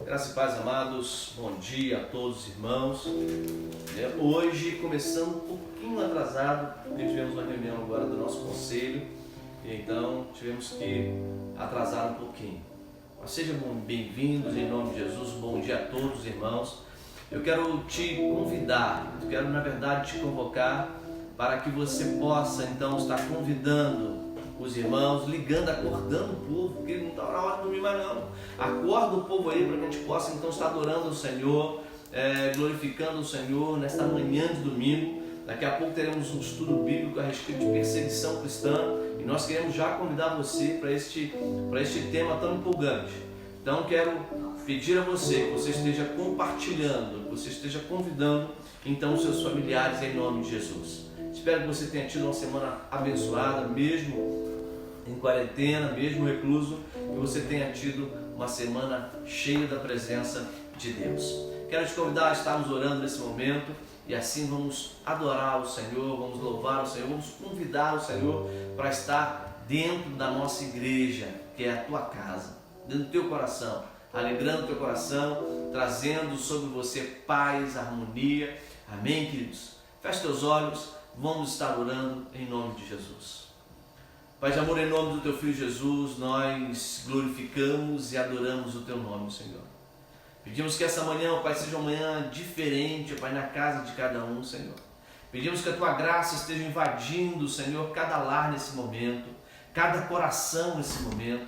Graças e paz, amados, bom dia a todos os irmãos. Hoje, começando um pouquinho atrasado, porque tivemos uma reunião agora do nosso conselho, e então tivemos que atrasar um pouquinho. Mas sejam bem-vindos em nome de Jesus, bom dia a todos os irmãos. Eu quero te convidar, na verdade te convocar para que você possa então estar convidando os irmãos, ligando, acordando o povo, porque não está na hora de dormir mais não. Acorda o povo aí para que a gente possa então estar adorando o Senhor, glorificando o Senhor nesta manhã de domingo. Daqui a pouco teremos um estudo bíblico a respeito de perseguição cristã e nós queremos já convidar você para este tema tão empolgante. Então quero pedir a você que você esteja compartilhando, que você esteja convidando então os seus familiares em nome de Jesus. Espero que você tenha tido uma semana abençoada, mesmo em quarentena, mesmo recluso, que você tenha tido uma semana cheia da presença de Deus. Quero te convidar a estarmos orando nesse momento e assim vamos adorar o Senhor, vamos louvar o Senhor, vamos convidar o Senhor para estar dentro da nossa igreja, que é a tua casa, dentro do teu coração, alegrando o teu coração, trazendo sobre você paz, harmonia. Amém, queridos? Feche teus olhos, vamos estar orando em nome de Jesus. Pai de amor, em nome do teu Filho Jesus, nós glorificamos e adoramos o teu nome, Senhor. Pedimos que essa manhã, Pai, seja uma manhã diferente, Pai, na casa de cada um, Senhor. Pedimos que a tua graça esteja invadindo, Senhor, cada lar nesse momento, cada coração nesse momento.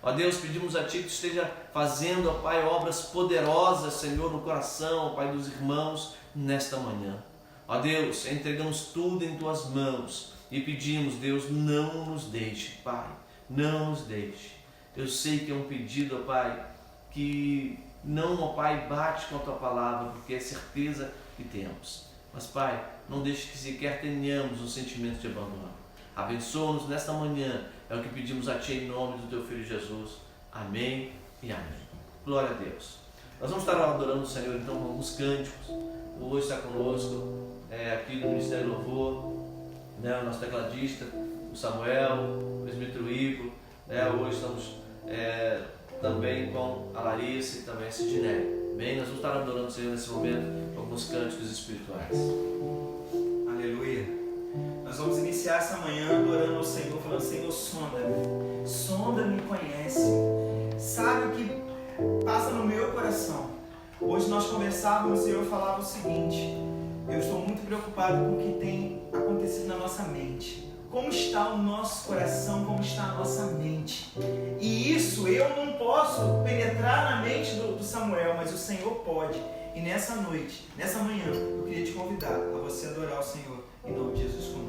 Ó Deus, pedimos a Ti que esteja fazendo, ó Pai, obras poderosas, Senhor, no coração, ó Pai, dos irmãos nesta manhã. Ó Deus, entregamos tudo em Tuas mãos e pedimos, Deus, não nos deixe, Pai, não nos deixe. Eu sei que é um pedido, ó Pai, que não, ó Pai, bate com a Tua palavra, porque é certeza que temos. Mas, Pai, não deixe que sequer tenhamos um sentimento de abandono. Abençoa-nos nesta manhã, é o que pedimos a Ti em nome do Teu Filho Jesus. Amém e amém. Glória a Deus. Nós vamos estar adorando o Senhor então com alguns cânticos. Hoje está conosco aqui do Ministério Louvor, o nosso tecladista, o Samuel, o presbítero Igor. Hoje estamos também com a Larissa e também a Sidney. Bem, nós vamos estar adorando o Senhor nesse momento com alguns cânticos espirituais. Aleluia. Nós vamos iniciar essa manhã adorando ao Senhor, falando: Senhor, sonda-me, sonda-me e conhece, sabe o que passa no meu coração. Hoje nós conversávamos e eu falava o seguinte: eu estou muito preocupado com o que tem acontecido na nossa mente. Como está o nosso coração, como está a nossa mente. E isso eu não posso penetrar na mente do Samuel, mas o Senhor pode. E nessa noite, nessa manhã, eu queria te convidar a você adorar o Senhor em nome de Jesus conosco.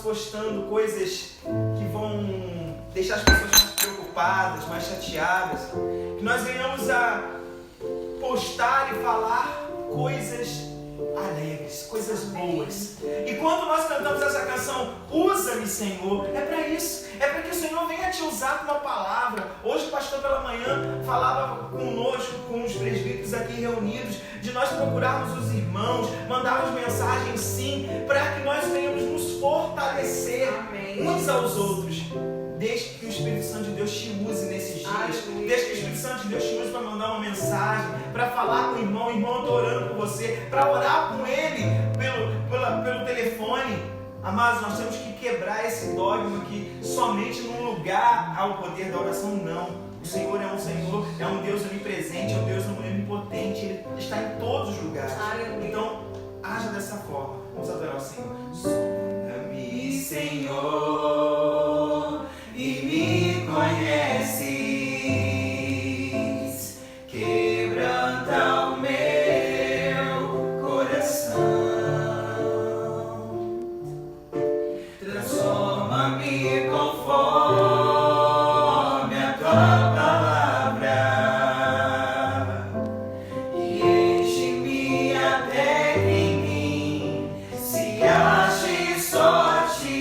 Postando coisas que vão deixar as pessoas mais preocupadas, mais chateadas, que nós venhamos a postar e falar coisas alegres, coisas boas. E quando nós cantamos essa canção, usa-me, Senhor, é para isso. É para que o Senhor venha te usar com uma palavra. Hoje o pastor pela manhã falava conosco, com os presbíteros aqui reunidos, de nós procurarmos os irmãos, mandarmos mensagens sim, para que nós venhamos nos fortalecer uns aos outros. Deixe que o Espírito Santo de Deus te use nesses dias. Deixe que o Espírito Santo de Deus te use para mandar uma mensagem, para falar com o irmão eu estou orando por você, para orar com ele pelo telefone. Amados, nós temos que quebrar esse dogma que somente num lugar há o poder da oração. Não. O Senhor, é um Deus onipresente, é um Deus onipotente, Ele está em todos os lugares. Então, haja dessa forma. Vamos adorar o Senhor. Sonda-me, Senhor, e me conheces, quebranta o meu coração, transforma-me conforme a tua palavra e enche-me até que em mim se ache só ti.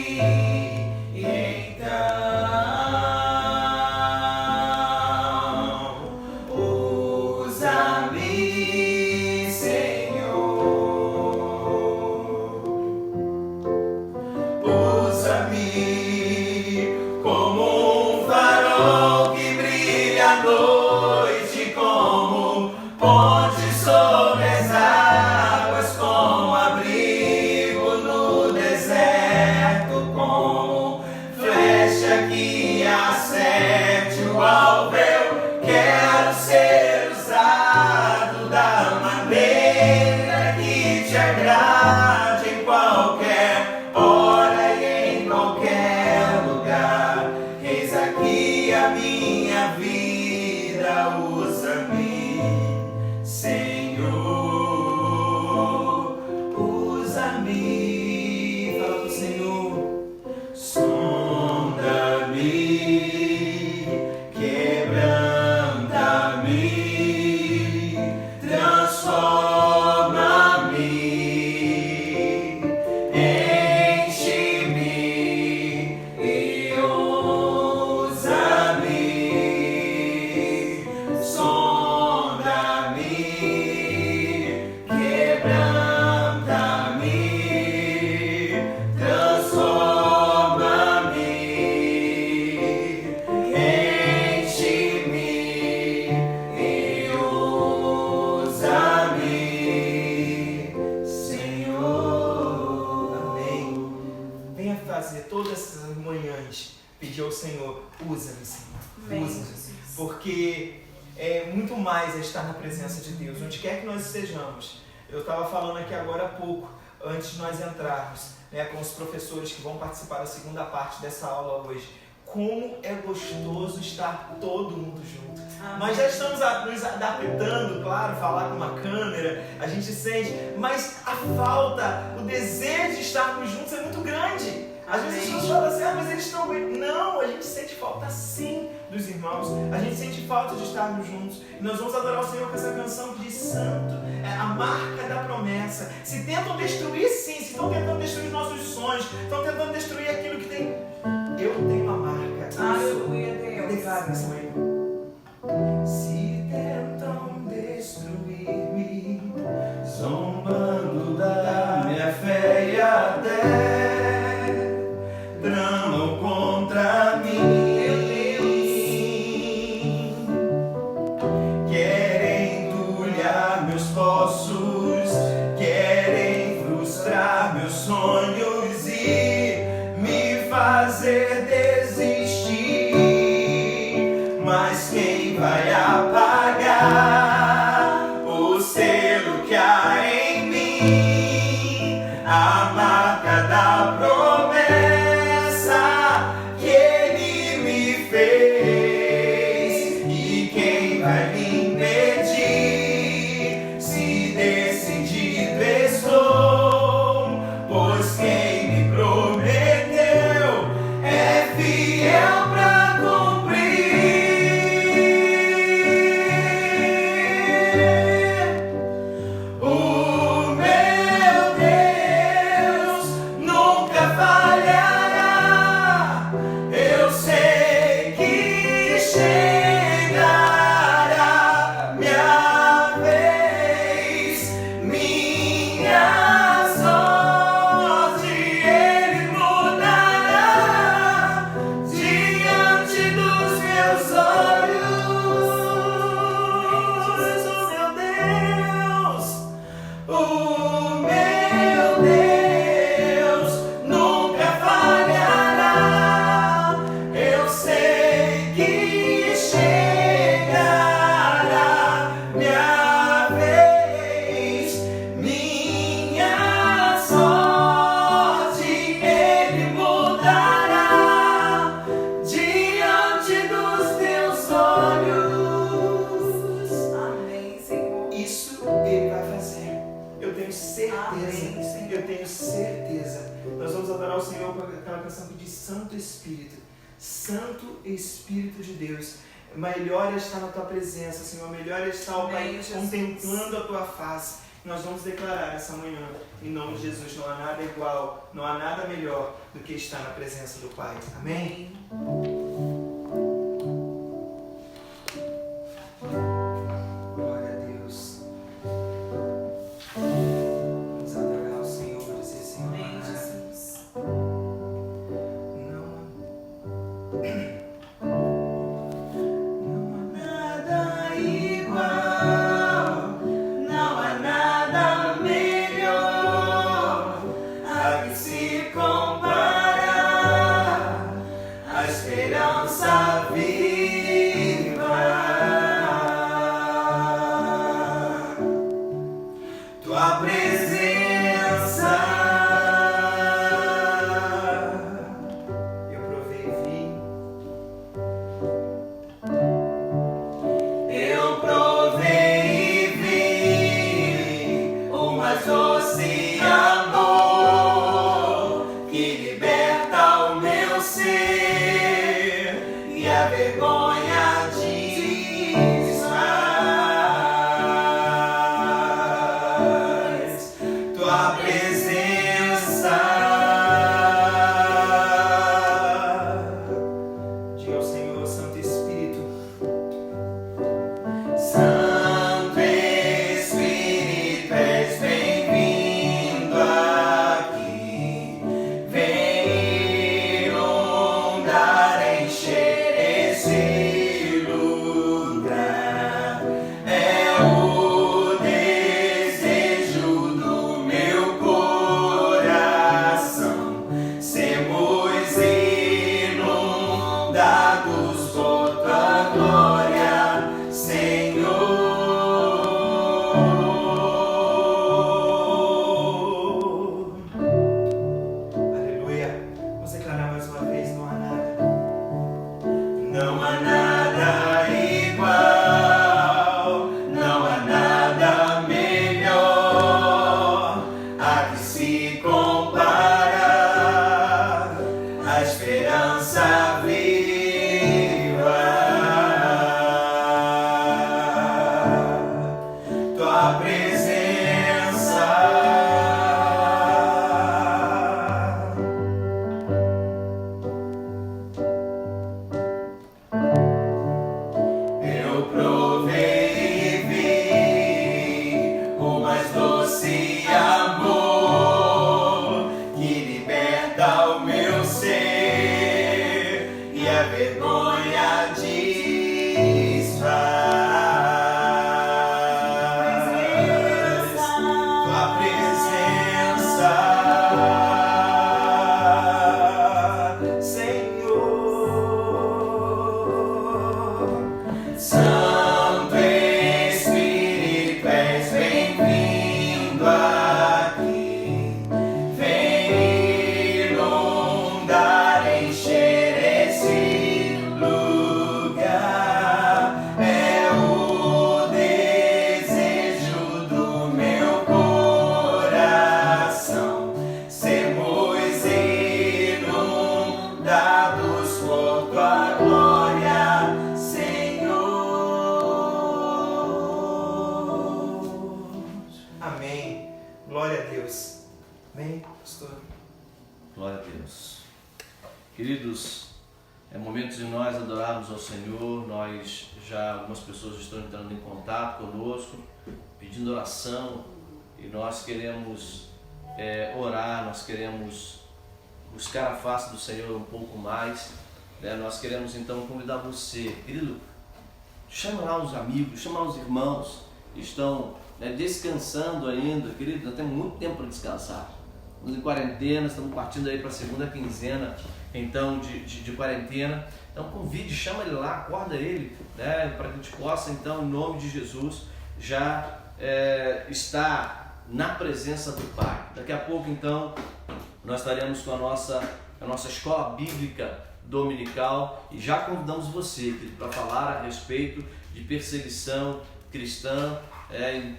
Pedir ao Senhor, usa-me, Senhor, usa-me, porque muito mais é estar na presença de Deus, onde quer que nós estejamos. Eu estava falando aqui agora há pouco, antes de nós entrarmos, com os professores que vão participar da segunda parte dessa aula hoje, como é gostoso estar todo mundo junto. Amém. Nós já estamos nos adaptando, claro, falar com uma câmera, a gente sente, mas a falta, o desejo de estarmos juntos é muito grande. Às vezes as pessoas falam assim, mas eles estão bem. Não, a gente sente falta sim dos irmãos. A gente sente falta de estarmos juntos. E nós vamos adorar o Senhor com essa canção que diz Santo, é a marca da promessa. Se tentam destruir, sim. Se estão tentando destruir os nossos sonhos, estão tentando destruir aquilo que tem. Eu tenho uma marca. Aleluia, Deus. Eu declaro nessa manhã. Se tentam destruir-me, zombando da minha fé e até tramam contra mim, querem entulhar meus poços, querem frustrar meus sonhos e me fazer desistir. Mas quem vai apagar o selo que há em mim, a marca da promessa que Ele me fez? E quem vai me impedir se decidido estou? Pois quem me prometeu é fiel pra cumprir. Santo Espírito de Deus, melhor é estar na tua presença, Senhor, melhor é estar, ó Pai, contemplando a tua face. Nós vamos declarar essa manhã, em nome de Jesus, não há nada igual, não há nada melhor do que estar na presença do Pai. Amém? Glória a Deus. Vamos adorar o Senhor, dizer, Senhor, Amém, Jesus. Não há nada igual, não há nada melhor a que se comparar a esperança viva. Tua presença, eu provei e vi. Eu provei e vi o mais doce amor que liberta o meu ser e a vergonha desfaz. Tua presença, diga ao Senhor, Santo Espírito. Santo Espírito, és bem-vindo aqui. Vem inundar, encher esse lugar. É o desejo do meu coração. Sermos inundados por tua glória, Senhor. Aleluia. Vamos declarar mais uma vez, não há nada. Não há nada igual, não há nada melhor a que se comparar a esperança viva. Tua presença, eu provei e vi o mais doce amor que liberta o meu ser e a vergonha desfaz. Tua presença, Senhor. Santo Espírito, és bem-vindo aqui. Vem inundar, encher esse lugar. É o desejo do meu coração. Sermos inundados por tua glória, Senhor. Amém. Glória a Deus. Amém, pastor? Glória a Deus. Queridos, é momento de nós adorarmos ao Senhor. Nós já, algumas pessoas estão entrando em contato conosco, pedindo oração, e nós queremos orar, nós queremos buscar a face do Senhor um pouco mais, né? Nós queremos então convidar você, querido, chama lá os amigos, chama lá os irmãos que estão descansando ainda. Querido, nós temos muito tempo para descansar. Estamos em quarentena, estamos partindo aí para a segunda quinzena então de quarentena. Então convide, chama ele lá, acorda ele, né, para que a gente possa então, em nome de Jesus, já estar na presença do Pai. Daqui a pouco então nós estaremos com a nossa escola bíblica dominical e já convidamos você para falar a respeito de perseguição cristã em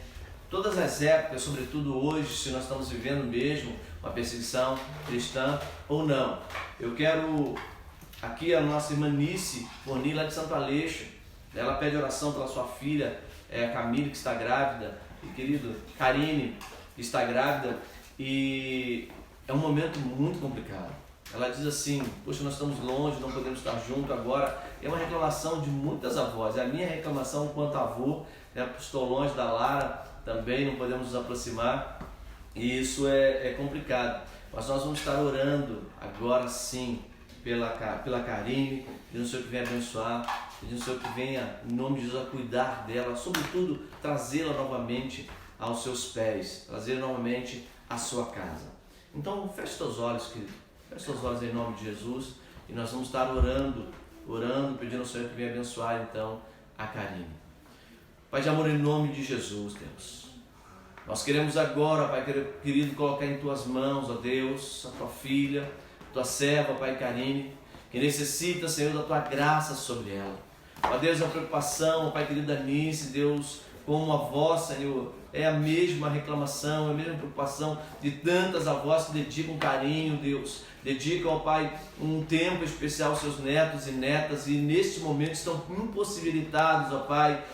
todas as épocas, sobretudo hoje, se nós estamos vivendo mesmo uma perseguição cristã ou não. Eu quero aqui a nossa irmã Nice Forni, lá de Santo Aleixo, ela pede oração pela sua filha, a Camille, que está grávida, e querido, Karine, que está grávida, e é um momento muito complicado. Ela diz assim: poxa, nós estamos longe, não podemos estar juntos agora. É uma reclamação de muitas avós. É a minha reclamação enquanto avô, estou longe da Lara, também não podemos nos aproximar, e isso é complicado. Mas nós vamos estar orando agora sim pela Karine, pedindo o Senhor que venha abençoar, pedindo o Senhor que venha, em nome de Jesus, a cuidar dela, sobretudo trazê-la novamente aos seus pés, trazê-la novamente à sua casa. Então feche seus olhos, querido. Feche seus olhos em nome de Jesus, e nós vamos estar orando, pedindo ao Senhor que venha abençoar então a Karine. Pai de amor, em nome de Jesus, Deus, nós queremos agora, Pai querido, colocar em Tuas mãos, ó Deus, a Tua filha, Tua serva, Pai Karine, que necessita, Senhor, da Tua graça sobre ela. Ó Deus, a preocupação, Pai querido, da Nice, Deus, como avó, Senhor, é a mesma reclamação, é a mesma preocupação de tantas avós que dedicam carinho, Deus, dedicam ao Pai um tempo especial aos seus netos e netas, e neste momento estão impossibilitados, ó Pai,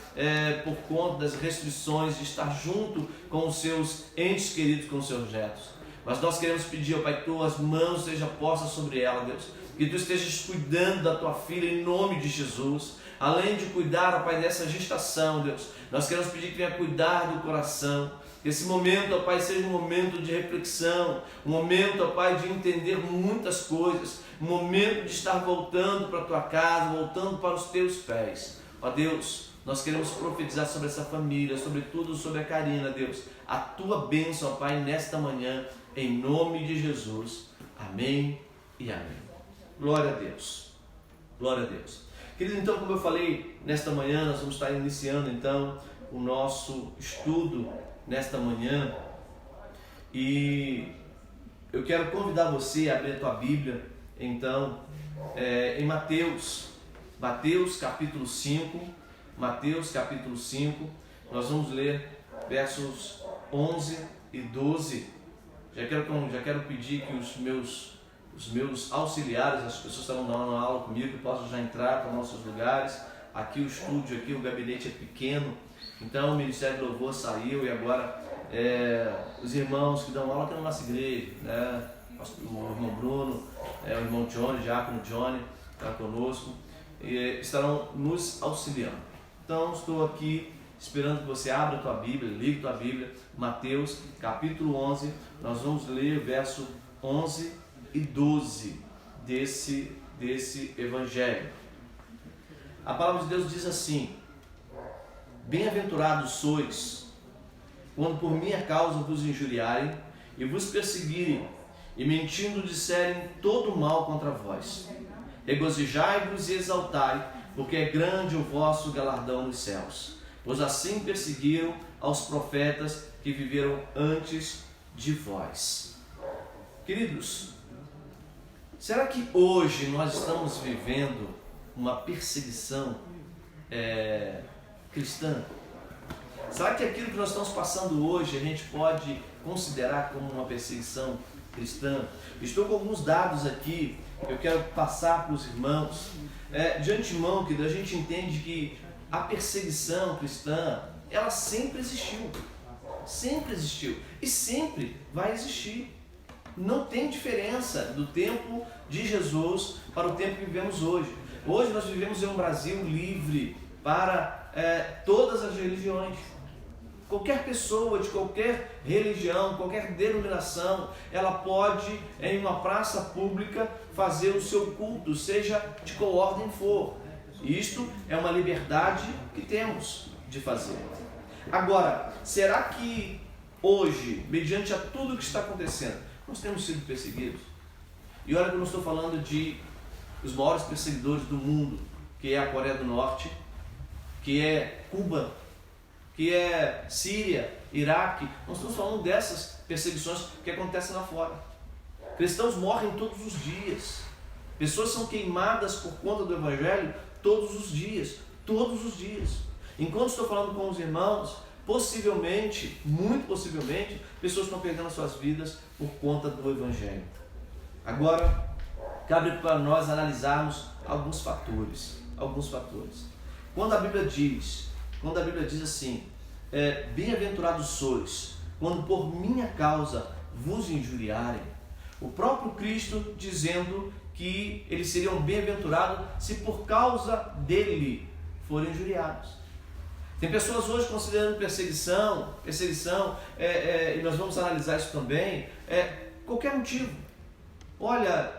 por conta das restrições de estar junto com os seus entes queridos, com os seus netos. Mas nós queremos pedir, ó Pai, que Tuas mãos sejam postas sobre ela, Deus, que Tu estejas cuidando da Tua filha em nome de Jesus. Além de cuidar, ó Pai, dessa gestação, Deus, nós queremos pedir que venha cuidar do coração. Que esse momento, ó Pai, seja um momento de reflexão, um momento, ó Pai, de entender muitas coisas, um momento de estar voltando para a Tua casa, voltando para os Teus pés. Ó Deus, nós queremos profetizar sobre essa família, sobretudo sobre a Karina, Deus, a Tua bênção, ó Pai, nesta manhã, em nome de Jesus. Amém e amém. Glória a Deus. Glória a Deus. Querido, então, como eu falei, nesta manhã nós vamos estar iniciando então o nosso estudo nesta manhã, e eu quero convidar você a abrir a tua Bíblia então em Mateus capítulo 5, nós vamos ler versos 11 e 12. Já quero pedir que os meus auxiliares, as pessoas que estão dando aula comigo, possam já entrar para nossos lugares. Aqui o estúdio, aqui o gabinete é pequeno, então o Ministério do Louvor saiu, e agora os irmãos que dão aula aqui na nossa igreja, né? O irmão Bruno, o irmão Johnny, o diácono Johnny, está conosco, e estarão nos auxiliando. Então estou aqui esperando que você abra a tua Bíblia, ligue a tua Bíblia, Mateus capítulo 11, nós vamos ler verso 11 e 12 desse evangelho. A palavra de Deus diz assim: bem-aventurados sois quando por minha causa vos injuriarem e vos perseguirem e mentindo disserem todo mal contra vós. Regozijai-vos e exaltai, porque é grande o vosso galardão nos céus, pois assim perseguiram aos profetas que viveram antes de vós. Queridos, será que hoje nós estamos vivendo uma perseguição cristã? Será que aquilo que nós estamos passando hoje a gente pode considerar como uma perseguição cristã? Estou com alguns dados aqui que eu quero passar para os irmãos. De antemão, que a gente entende que a perseguição cristã, ela sempre existiu e sempre vai existir. Não tem diferença do tempo de Jesus para o tempo que vivemos hoje. Hoje nós vivemos em um Brasil livre para todas as religiões. Qualquer pessoa de qualquer religião, qualquer denominação, ela pode, em uma praça pública, fazer o seu culto, seja de qual ordem for. Isto é uma liberdade que temos de fazer. Agora, será que hoje, mediante a tudo que está acontecendo, nós temos sido perseguidos? E olha que eu não estou falando de os maiores perseguidores do mundo, que é a Coreia do Norte, que é Cuba, que é Síria, Iraque. Nós estamos falando dessas perseguições que acontecem lá fora. Cristãos morrem todos os dias. Pessoas são queimadas por conta do Evangelho todos os dias. Enquanto estou falando com os irmãos, possivelmente, muito possivelmente, pessoas estão perdendo suas vidas por conta do Evangelho. Agora, cabe para nós analisarmos alguns fatores. Quando a Bíblia diz assim, bem-aventurados sois, quando por minha causa vos injuriarem, o próprio Cristo dizendo que eles seriam bem-aventurados se por causa dele forem injuriados. Tem pessoas hoje considerando perseguição, e nós vamos analisar isso também, qualquer motivo. Olha,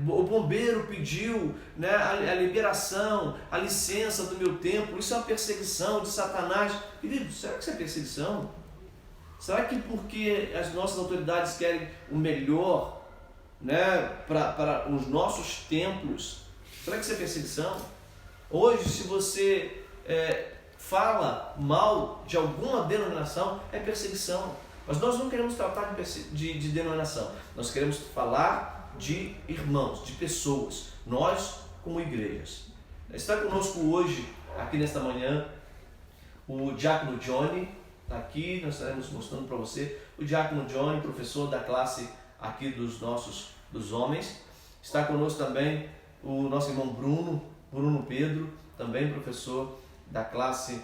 o bombeiro pediu, né, a liberação, a licença do meu templo, isso é uma perseguição de Satanás. Querido, será que isso é perseguição? Será que porque as nossas autoridades querem o melhor, né, para os nossos templos, será que isso é perseguição? Hoje, se você fala mal de alguma denominação, é perseguição. Mas nós não queremos tratar de denominação, nós queremos falar de irmãos, de pessoas, nós como igrejas. Está conosco hoje, aqui nesta manhã, o diácono Johnny, está aqui, nós estaremos mostrando para você, o diácono Johnny, professor da classe aqui dos homens. Está conosco também o nosso irmão Bruno Pedro, também professor da classe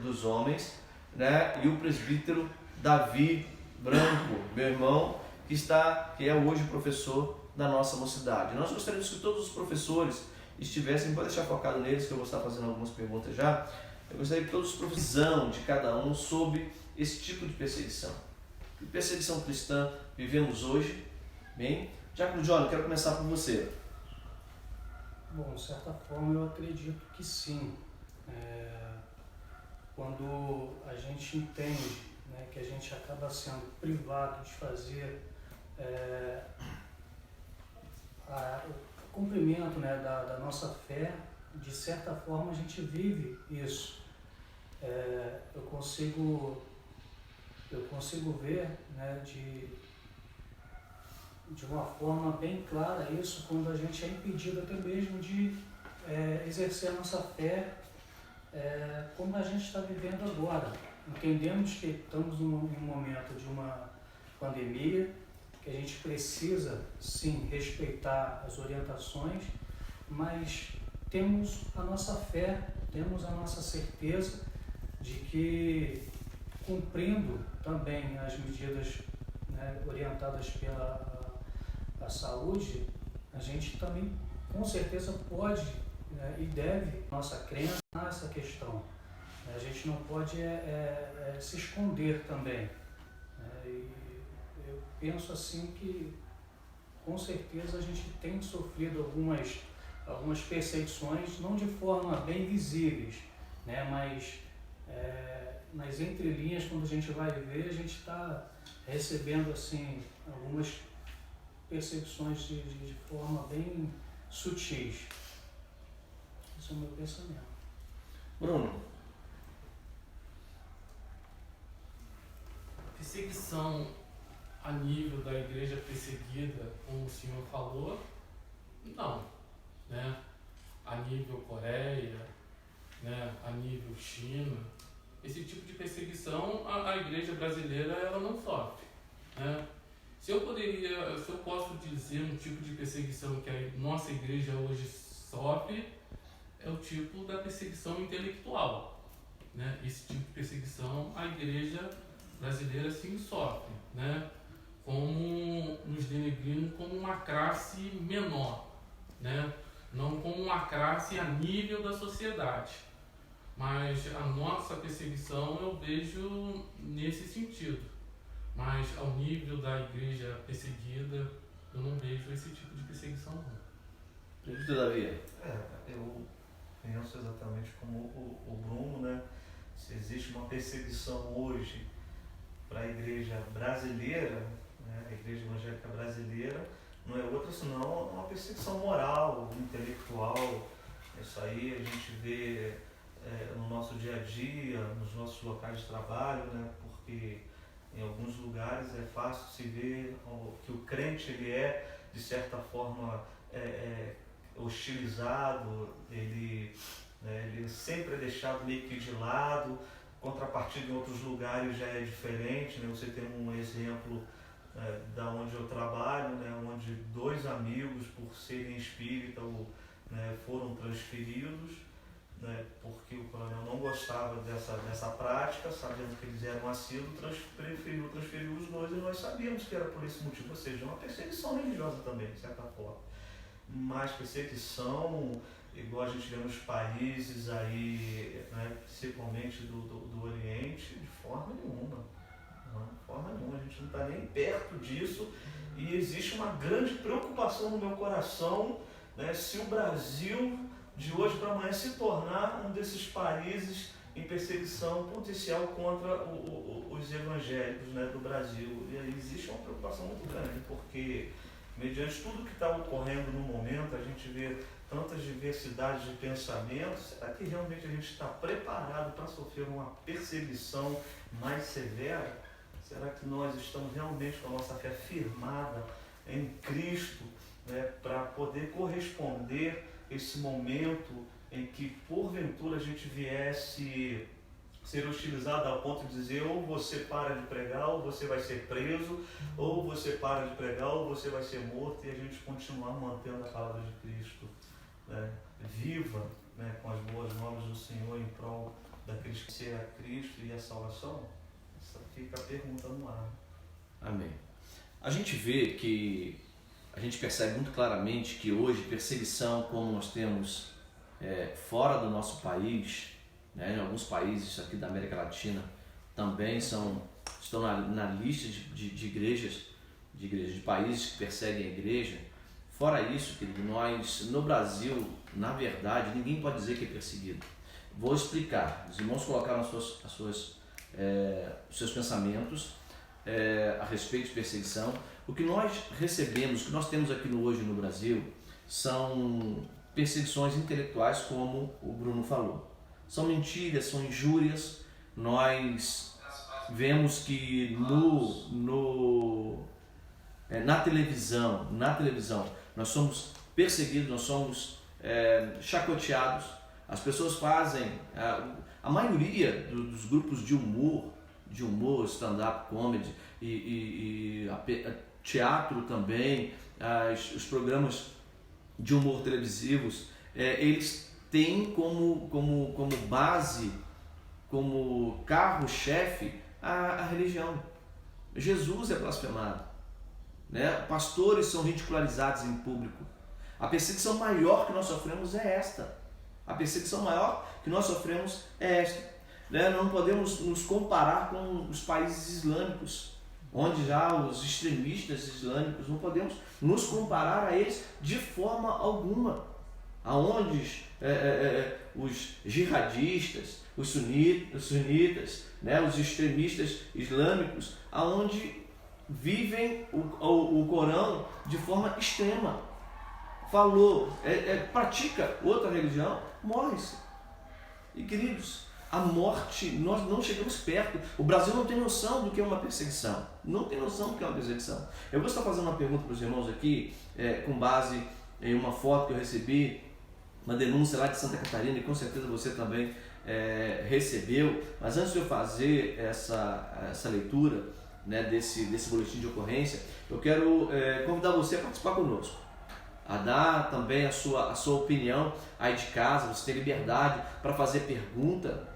dos homens, né? E o presbítero Davi Branco, meu irmão, que é hoje professor da nossa mocidade. Nós gostaríamos que todos os professores estivessem, pode deixar focado neles, que eu vou estar fazendo algumas perguntas já. Eu gostaria que todos visão de cada um sobre esse tipo de perseguição. Que perseguição cristã vivemos hoje? Bem, Diácono John, eu quero começar por você. Bom, de certa forma eu acredito que sim. Quando a gente entende, né, que a gente acaba sendo privado de fazer o cumprimento, né, da nossa fé, de certa forma a gente vive isso. Eu consigo ver, né, de uma forma bem clara isso quando a gente é impedido até mesmo de exercer a nossa fé como a gente está vivendo agora. Entendemos que estamos em um momento de uma pandemia, que a gente precisa sim respeitar as orientações, mas temos a nossa fé, temos a nossa certeza de que, cumprindo também as medidas, né, orientadas pela saúde, a gente também com certeza pode, né, e deve nossa crença nessa questão. A gente não pode se esconder também. E eu penso assim que com certeza a gente tem sofrido algumas perseguições, não de forma bem visíveis, né, mas nas entrelinhas, quando a gente vai ver, a gente está recebendo assim algumas perseguições de forma bem sutis. Esse é o meu pensamento. Bruno. Perseguição a nível da igreja perseguida, como o senhor falou, não, né? A nível Coreia, né? A nível China, esse tipo de perseguição a igreja brasileira ela não sofre, né? Se eu posso dizer um tipo de perseguição que a nossa igreja hoje sofre, é o tipo da perseguição intelectual, né? Esse tipo de perseguição a igreja brasileira sim sofre, né? Como nos denegrindo como uma classe menor, né? Não como uma classe a nível da sociedade. Mas a nossa perseguição eu vejo nesse sentido. Mas ao nível da igreja perseguida, eu não vejo esse tipo de perseguição não. E Davi? Eu penso exatamente como o Bruno, né? Se existe uma perseguição hoje para a igreja brasileira, né? A igreja evangélica brasileira, não é outra senão uma perseguição moral, intelectual. Isso aí a gente vê no nosso dia a dia, nos nossos locais de trabalho, né? Porque em alguns lugares é fácil se ver que o crente ele é, de certa forma, hostilizado, ele sempre é deixado meio que de lado, contrapartida em outros lugares já é diferente, né? Você tem um exemplo da onde eu trabalho, né? Onde 2 amigos, por serem espírita, né, foram transferidos, né? Porque o coronel não gostava dessa prática, sabendo que eles eram assíduos, transferiu os 2 e nós sabíamos que era por esse motivo, ou seja, uma perseguição religiosa também, de certa forma. Mas perseguição, igual a gente vê nos países aí, né, principalmente do Oriente, de forma nenhuma. Não, de forma nenhuma, a gente não está nem perto disso e existe uma grande preocupação no meu coração, né, se o Brasil de hoje para amanhã se tornar um desses países em perseguição potencial contra os evangélicos, né, do Brasil. E aí existe uma preocupação muito grande, porque mediante tudo que está ocorrendo no momento, a gente vê tantas diversidades de pensamentos. Será que realmente a gente está preparado para sofrer uma perseguição mais severa? Será que nós estamos realmente com a nossa fé firmada em Cristo, né, para poder corresponder esse momento em que porventura a gente viesse ser hostilizado ao ponto de dizer ou você para de pregar ou você vai ser preso, ou você para de pregar ou você vai ser morto, e a gente continuar mantendo a palavra de Cristo, né, viva, né, com as boas novas do Senhor em prol daqueles que ser a Cristo e a salvação? Essa fica a pergunta no ar. Amém. A gente vê que, a gente percebe muito claramente que hoje perseguição, como nós temos fora do nosso país, né, em alguns países aqui da América Latina também estão na lista de igrejas, de países que perseguem a igreja. Fora isso, querido, nós no Brasil, na verdade, ninguém pode dizer que é perseguido. Vou explicar. Os irmãos colocaram os seus pensamentos a respeito de perseguição. O que nós recebemos, o que nós temos aqui hoje no Brasil, são perseguições intelectuais, como o Bruno falou. São mentiras, são injúrias. Nós vemos que na televisão, nós somos perseguidos, nós somos chacoteados. As pessoas fazem, a maioria dos grupos de humor, stand-up comedy e teatro também, os programas de humor televisivos, eles têm como base, como carro-chefe, a religião. Jesus é blasfemado, né? Pastores são ridicularizados em público. A perseguição maior que nós sofremos é esta. A perseguição maior que nós sofremos é esta. Né? Não podemos nos comparar com os países islâmicos, onde já os extremistas islâmicos, não podemos nos comparar a eles de forma alguma. Aonde os jihadistas, os sunitas, né, os extremistas islâmicos, aonde vivem o Corão de forma extrema. Pratica outra religião, morre-se. E queridos, a morte, nós não chegamos perto. O Brasil não tem noção do que é uma perseguição. Não tem noção do que é uma perseguição. Eu vou estar fazendo uma pergunta para os irmãos aqui, com base em uma foto que eu recebi, uma denúncia lá de Santa Catarina, e com certeza você também recebeu. Mas antes de eu fazer essa leitura, né, desse boletim de ocorrência, eu quero convidar você a participar conosco, a dar também a sua opinião aí de casa. Você tem liberdade para fazer pergunta.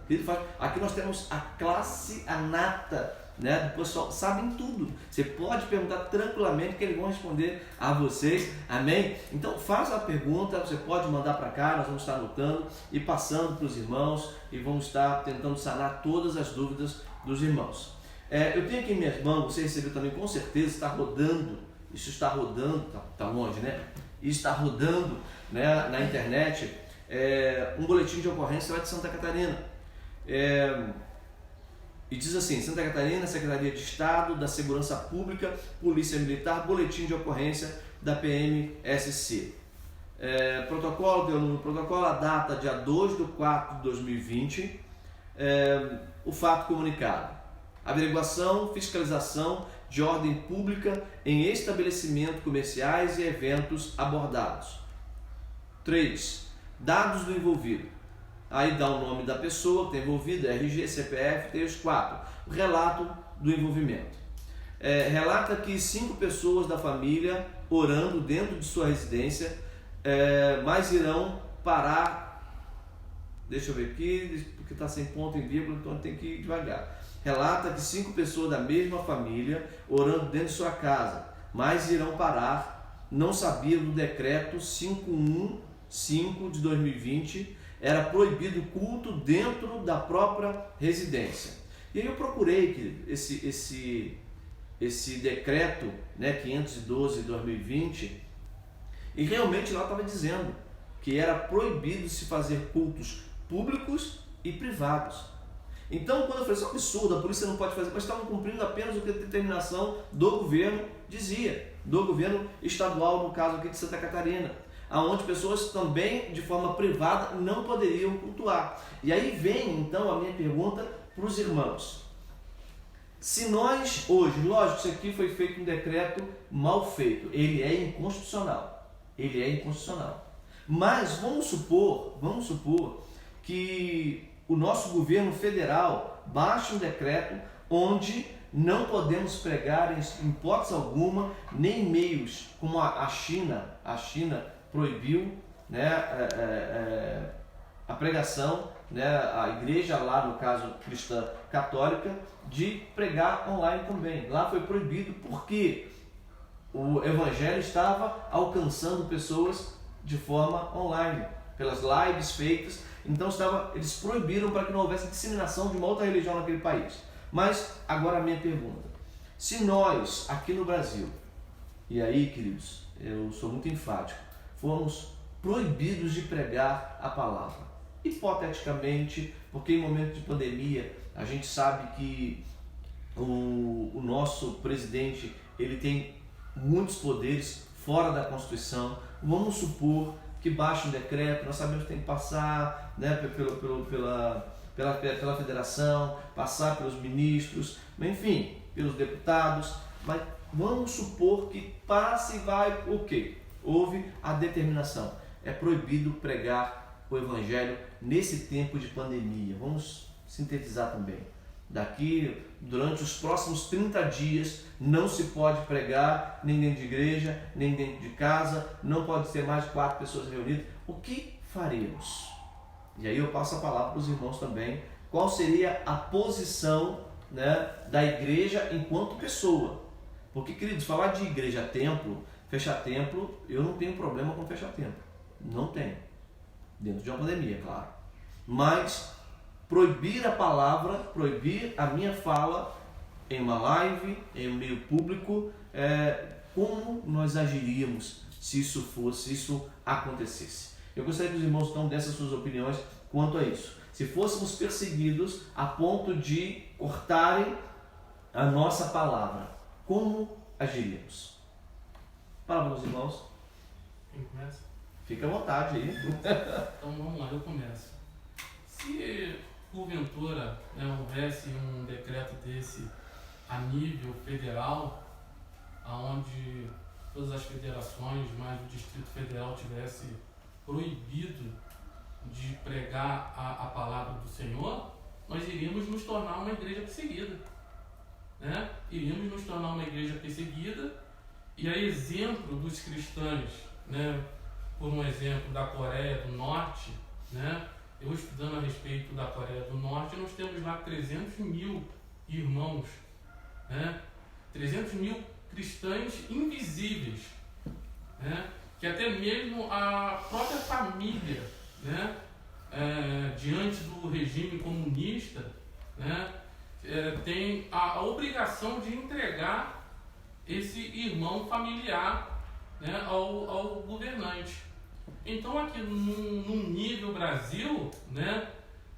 Aqui nós temos a classe, a nata, né, do pessoal, sabem tudo. Você pode perguntar tranquilamente que eles vão responder a vocês. Amém? Então faz a pergunta, você pode mandar para cá, nós vamos estar anotando e passando para os irmãos, e vamos estar tentando sanar todas as dúvidas dos irmãos. Eu tenho aqui em minhas mãos, você recebeu também com certeza, está rodando, isso está rodando, está longe, né? Isso está rodando, né, na internet, um boletim de ocorrência lá de Santa Catarina. E diz assim: Santa Catarina, Secretaria de Estado da Segurança Pública, Polícia Militar, boletim de ocorrência da PMSC. Protocolo, a data dia 2/4/2020, o fato comunicado: averiguação, fiscalização de ordem pública em estabelecimentos comerciais e eventos abordados. 3. Dados do envolvido: aí dá o nome da pessoa que está envolvida, RG, CPF, tem os 4. O relato do envolvimento. Relata que 5 pessoas da família orando dentro de sua residência, mas irão parar. Deixa eu ver aqui, porque está sem ponto em vírgula, então tem que ir devagar. Relata que 5 pessoas da mesma família orando dentro de sua casa, mas irão parar. Não sabia do decreto 515 de 2020, era proibido o culto dentro da própria residência. E aí eu procurei esse decreto, né, 512 de 2020, e realmente lá estava dizendo que era proibido se fazer cultos públicos e privados. Então, quando eu falei, isso é um absurdo, a polícia não pode fazer, mas estavam cumprindo apenas o que a determinação do governo dizia, do governo estadual, no caso aqui de Santa Catarina, aonde pessoas também, de forma privada, não poderiam cultuar. E aí vem, então, a minha pergunta para os irmãos. Se nós hoje, lógico, isso aqui foi feito um decreto mal feito, ele é inconstitucional, mas vamos supor que o nosso governo federal baixe um decreto onde não podemos pregar em hipótese alguma, nem meios como a China proibiu, né, a pregação, né, a igreja lá, no caso cristã católica, de pregar online também. Lá foi proibido porque o evangelho estava alcançando pessoas de forma online, pelas lives feitas. Então eles proibiram para que não houvesse disseminação de uma outra religião naquele país. Mas agora a minha pergunta: se nós aqui no Brasil, e aí, queridos, eu sou muito enfático, fomos proibidos de pregar a palavra, hipoteticamente, porque em momento de pandemia a gente sabe que o nosso presidente, ele tem muitos poderes fora da Constituição. Vamos supor que baixe um decreto, nós sabemos que tem que passar, né, pela federação, passar pelos ministros, enfim, pelos deputados, mas vamos supor que passe e vai o quê? Houve a determinação. É proibido pregar o evangelho nesse tempo de pandemia. Vamos sintetizar também. Daqui, durante os próximos 30 dias, não se pode pregar nem dentro de igreja, nem dentro de casa, não pode ser mais de 4 pessoas reunidas. O que faremos? E aí eu passo a palavra para os irmãos também. Qual seria a posição, né, da igreja enquanto pessoa? Porque, queridos, falar de igreja-templo, fechar templo, eu não tenho problema com fechar templo. Não tenho. Dentro de uma pandemia, claro. Mas proibir a palavra, proibir a minha fala em uma live, em um meio público, como nós agiríamos se isso acontecesse? Eu gostaria que os irmãos então dessem suas opiniões quanto a isso. Se fôssemos perseguidos a ponto de cortarem a nossa palavra, como agiríamos? Palavra dos irmãos. Quem começa? Fica à vontade aí. Então vamos lá, eu começo. Se porventura, né, houvesse um decreto desse a nível federal, onde todas as federações, mais o Distrito Federal, tivesse proibido de pregar a palavra do Senhor, nós iríamos nos tornar uma igreja perseguida, né? Iríamos nos tornar uma igreja perseguida, e a exemplo dos cristãos, né, por um exemplo da Coreia do Norte, né, eu estudando a respeito da Coreia do Norte, nós temos lá 300 mil irmãos, né, 300 mil cristãos invisíveis, né, que até mesmo a própria família, né, diante do regime comunista, né, tem a obrigação de entregar esse irmão familiar, né, ao governante. Então aqui no nível Brasil, né,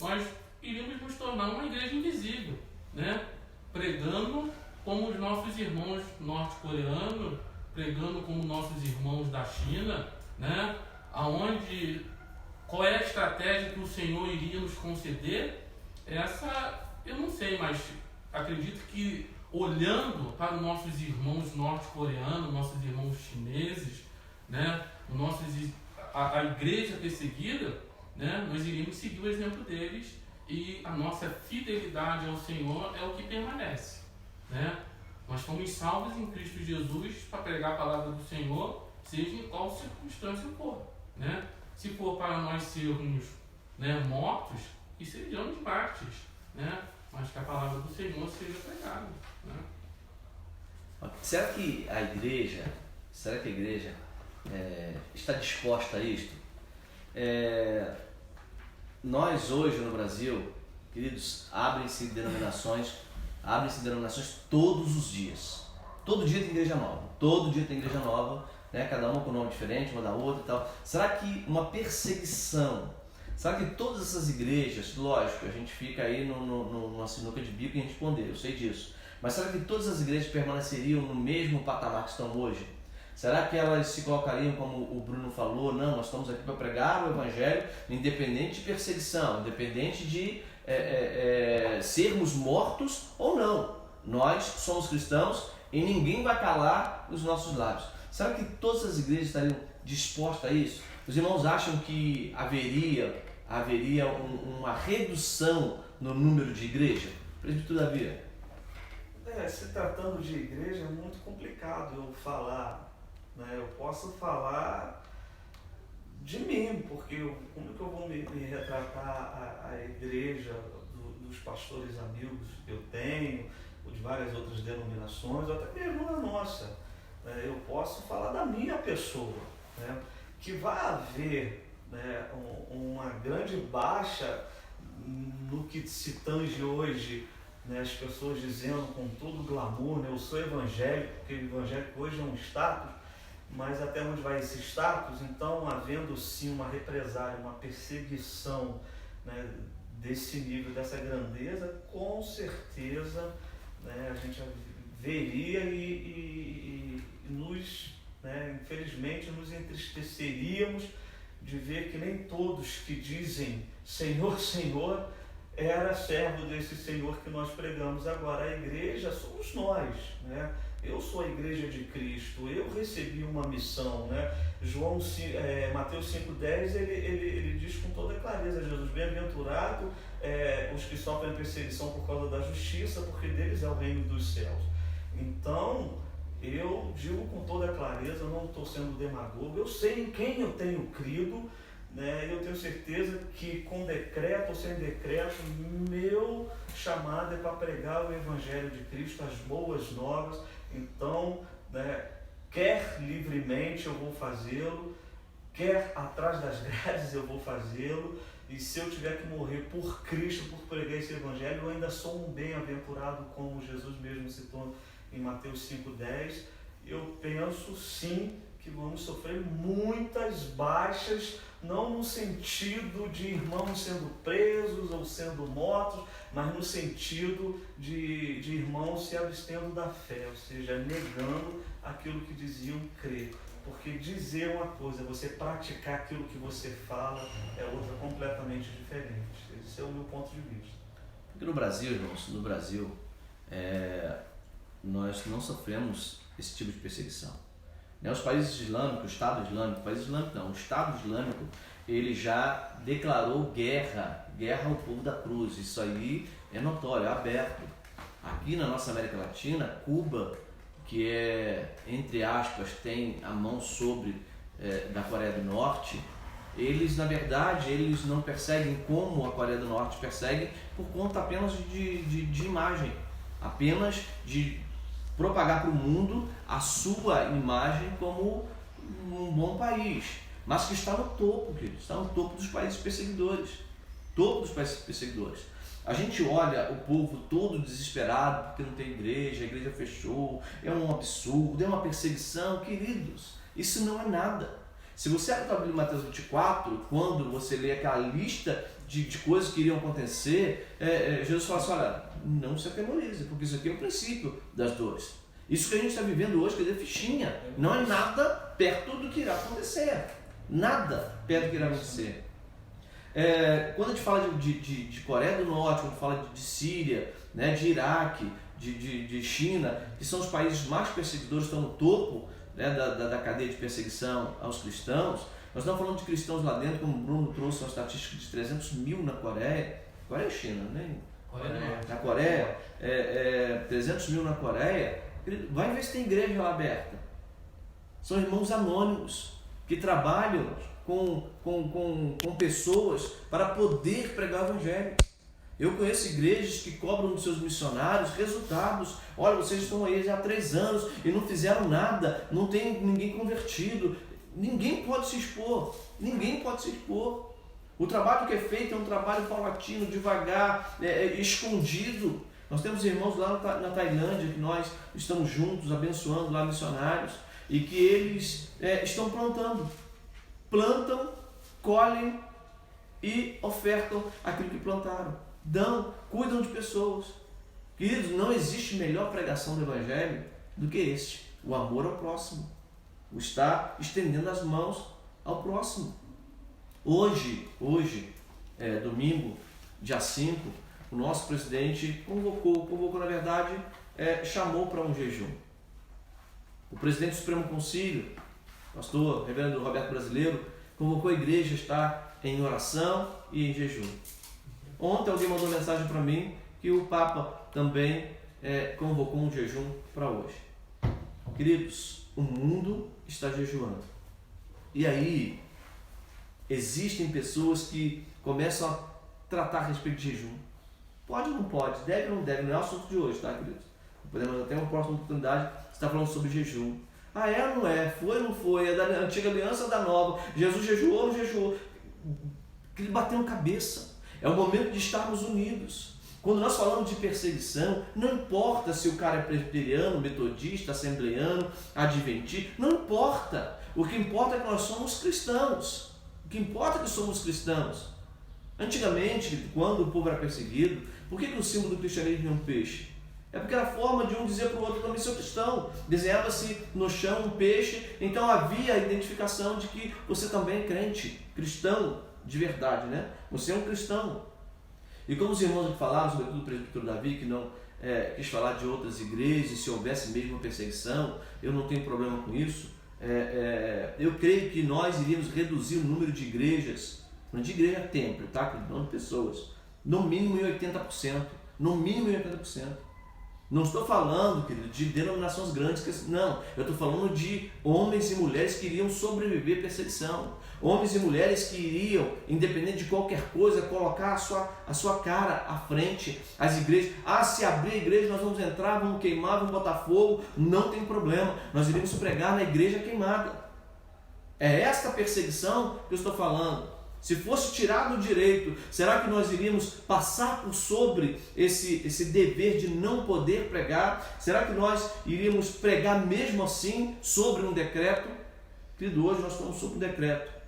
nós iríamos nos tornar uma igreja invisível, né, pregando como os nossos irmãos norte-coreanos, pregando como nossos irmãos da China, né, qual é a estratégia que o Senhor iria nos conceder? Essa eu não sei, mas acredito que olhando para os nossos irmãos norte-coreanos, nossos irmãos chineses, né, a igreja perseguida, né, nós iríamos seguir o exemplo deles e a nossa fidelidade ao Senhor é o que permanece, né? Nós fomos salvos em Cristo Jesus para pregar a palavra do Senhor, seja em qual circunstância for, né? Se for para nós sermos, né, mortos, e sejamos mártires, né? Mas que a palavra do Senhor seja pregada, né? Será que a igreja está disposta a isto? Nós hoje no Brasil, queridos, abrem-se denominações todos os dias. Todo dia tem igreja nova, né? Cada uma com um nome diferente, uma da outra e tal. Será que uma perseguição, será que todas essas igrejas, lógico, a gente fica aí numa sinuca de bico em responder, eu sei disso, mas será que todas as igrejas permaneceriam no mesmo patamar que estão hoje? Será que elas se colocariam, como o Bruno falou, não, nós estamos aqui para pregar o Evangelho, independente de perseguição, independente de sermos mortos ou não? Nós somos cristãos e ninguém vai calar os nossos lábios. Será que todas as igrejas estariam dispostas a isso? Os irmãos acham que haveria uma redução no número de igrejas? Presbítero Davi. Se tratando de igreja é muito complicado eu falar, né? Eu posso falar de mim, porque como que eu vou me retratar a igreja dos pastores amigos que eu tenho, ou de várias outras denominações, ou até mesmo a nossa. Eu posso falar da minha pessoa, né? Que vai haver, né, uma grande baixa no que se tange hoje, né, as pessoas dizendo com todo glamour, né, eu sou evangélico, porque o evangélico hoje é um status, mas até onde vai esse status? Então, havendo sim uma represália, uma perseguição, né, desse nível, dessa grandeza, com certeza, né, a gente veria e né, infelizmente nos entristeceríamos de ver que nem todos que dizem Senhor, Senhor, era servo desse Senhor que nós pregamos agora. A igreja somos nós, né? Eu sou a igreja de Cristo, eu recebi uma missão, né? Mateus 5,10, ele diz com toda clareza, Jesus, bem-aventurado os que sofrem perseguição por causa da justiça, porque deles é o reino dos céus. Então, eu digo com toda clareza, eu não estou sendo demagogo, eu sei em quem eu tenho crido, né? Eu tenho certeza que com decreto ou sem decreto, meu chamado é para pregar o Evangelho de Cristo, as boas novas. Então, né, quer livremente eu vou fazê-lo, quer atrás das grades eu vou fazê-lo, e se eu tiver que morrer por Cristo, por pregar esse Evangelho, eu ainda sou um bem-aventurado, como Jesus mesmo citou em Mateus 5,10. Eu penso sim que vamos sofrer muitas baixas, não no sentido de irmãos sendo presos ou sendo mortos, mas no sentido de irmãos se abstendo da fé, ou seja, negando aquilo que diziam crer. Porque dizer uma coisa, você praticar aquilo que você fala, é outra completamente diferente. Esse é o meu ponto de vista. Porque no Brasil, irmãos, nós não sofremos esse tipo de perseguição. Os países islâmicos, o Estado Islâmico, ele já declarou guerra ao povo da cruz. Isso aí é notório, é aberto. Aqui na nossa América Latina, Cuba, que entre aspas, tem a mão sobre da Coreia do Norte, eles, na verdade, eles não perseguem como a Coreia do Norte persegue, por conta apenas de imagem, apenas de propagar para o mundo a sua imagem como um bom país, mas que está no topo, queridos, está no topo dos países perseguidores. A gente olha o povo todo desesperado porque não tem igreja, a igreja fechou, é um absurdo, é uma perseguição. Queridos, isso não é nada. Se você abrir Mateus 24, quando você lê aquela lista de coisas que iriam acontecer, Jesus fala assim, olha, não se atemorize, porque isso aqui é o princípio das dores. Isso que a gente está vivendo hoje, quer dizer, fichinha, não é nada perto do que irá acontecer. Nada perto do que irá acontecer. Quando a gente fala de Coreia do Norte, quando fala de Síria, né, de Iraque, de China, que são os países mais perseguidores, estão no topo, né, da cadeia de perseguição aos cristãos, Nós estamos falando de cristãos lá dentro, como o Bruno trouxe uma estatística de 300 mil na Coreia. Coreia é China, né? Na Coreia, 300 mil na Coreia. Vai ver se tem igreja lá aberta. São irmãos anônimos que trabalham com pessoas para poder pregar o Evangelho. Eu conheço igrejas que cobram dos seus missionários resultados. Olha, vocês estão aí já há 3 anos e não fizeram nada, não tem ninguém convertido. Ninguém pode se expor. Ninguém pode se expor. O trabalho que é feito é um trabalho paulatino, devagar, escondido. Nós temos irmãos lá na Tailândia que nós estamos juntos, abençoando lá missionários, e que eles estão plantando. Plantam, colhem e ofertam aquilo que plantaram. Cuidam de pessoas. Queridos, não existe melhor pregação do Evangelho do que este: o amor ao próximo, o estar estendendo as mãos ao próximo. Hoje, domingo, dia 5, o nosso presidente convocou na verdade, chamou para um jejum. O presidente do Supremo Concílio, pastor reverendo Roberto Brasileiro, convocou a igreja a estar em oração e em jejum. Ontem alguém mandou mensagem para mim que o Papa também convocou um jejum para hoje. Queridos, o mundo está jejuando. E aí, existem pessoas que começam a tratar a respeito de jejum. Pode ou não pode, deve ou não deve, não é o assunto de hoje, tá, queridos? Podemos até uma próxima oportunidade estar falando sobre jejum. É ou não é? Foi ou não foi? É da antiga aliança ou da nova? Jesus jejuou ou não jejuou? Ele bateu cabeça. É o momento de estarmos unidos. Quando nós falamos de perseguição, não importa se o cara é presbiteriano, metodista, assembleiano, adventista, não importa. O que importa é que nós somos cristãos. O que importa é que somos cristãos. Antigamente, quando o povo era perseguido, por que o símbolo do cristianismo é um peixe? É porque era a forma de um dizer para o outro: também sou cristão. Desenhava-se no chão um peixe, então havia a identificação de que você também é crente, cristão de verdade, né? Você é um cristão. E como os irmãos aqui falaram, sobretudo o presbítero Davi, que não quis falar de outras igrejas, se houvesse mesmo uma perseguição, eu não tenho problema com isso. Eu creio que nós iríamos reduzir o número de igrejas, não de igreja templo, tá? Não de pessoas, no mínimo em 80%. No mínimo em 80%. Não estou falando, querido, de denominações grandes, não. Eu estou falando de homens e mulheres que iriam sobreviver à perseguição. Homens e mulheres que iriam, independente de qualquer coisa, colocar a sua cara à frente. As igrejas, se abrir a igreja, nós vamos entrar, vamos queimar, vamos botar fogo, não tem problema. Nós iremos pregar na igreja queimada. É esta perseguição que eu estou falando. Se fosse tirado o direito, será que nós iríamos passar por sobre esse dever de não poder pregar? Será que nós iríamos pregar mesmo assim sobre um decreto? Querido, hoje nós estamos sobre um decreto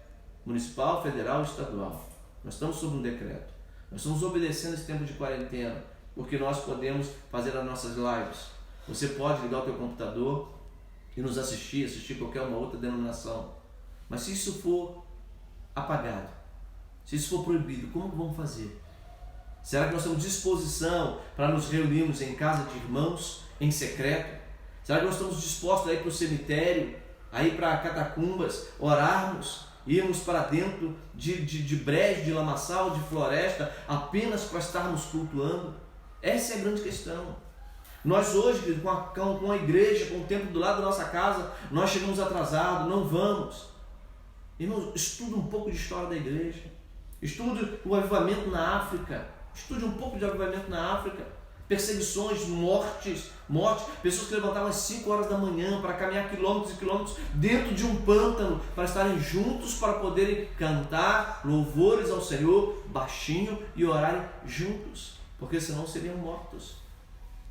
municipal, federal e estadual. Nós estamos sobre um decreto. Nós estamos obedecendo esse tempo de quarentena, porque nós podemos fazer as nossas lives. Você pode ligar o teu computador e nos assistir qualquer uma outra denominação. Mas se isso for apagado, se isso for proibido, como vamos fazer? Será que nós temos disposição para nos reunirmos em casa de irmãos, em secreto? Será que nós estamos dispostos a ir para o cemitério, a ir para catacumbas, orarmos, irmos para dentro de brejo, de lamaçal, de floresta, apenas para estarmos cultuando? Essa é a grande questão. Nós hoje, com a igreja, com o templo do lado da nossa casa, nós chegamos atrasados, não vamos. Irmãos, estude um pouco de história da igreja. Estude o avivamento na África. Estude um pouco de avivamento na África. Perseguições, mortes. Pessoas que levantavam às 5 horas da manhã para caminhar quilômetros e quilômetros dentro de um pântano para estarem juntos, para poderem cantar louvores ao Senhor baixinho e orarem juntos, porque senão seriam mortos.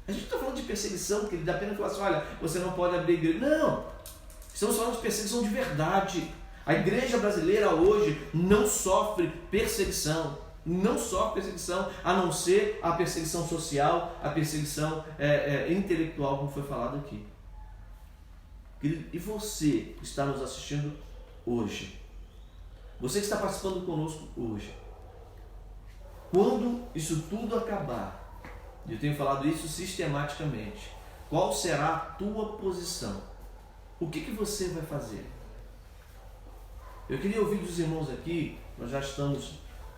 A gente não está falando de perseguição, que ele dá pena falar assim: olha, você não pode abrir igreja. Não! Estamos falando de perseguição de verdade. A igreja brasileira hoje não sofre perseguição, a não ser a perseguição social, a perseguição intelectual, como foi falado aqui. E você que está nos assistindo hoje, você que está participando conosco hoje, quando isso tudo acabar, e eu tenho falado isso sistematicamente, qual será a tua posição? O que você vai fazer? Eu queria ouvir dos irmãos aqui, nós já estamos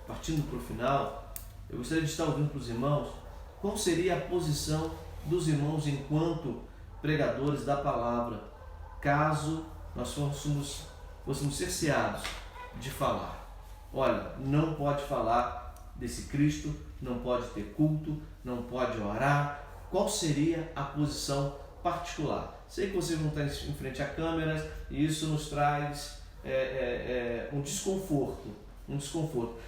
partindo para o final, eu gostaria de estar ouvindo para os irmãos, qual seria a posição dos irmãos enquanto pregadores da palavra, caso nós fôssemos cerceados de falar. Olha, não pode falar desse Cristo, não pode ter culto, não pode orar. Qual seria a posição particular? Sei que vocês vão estar em frente a câmeras e isso nos traz um desconforto,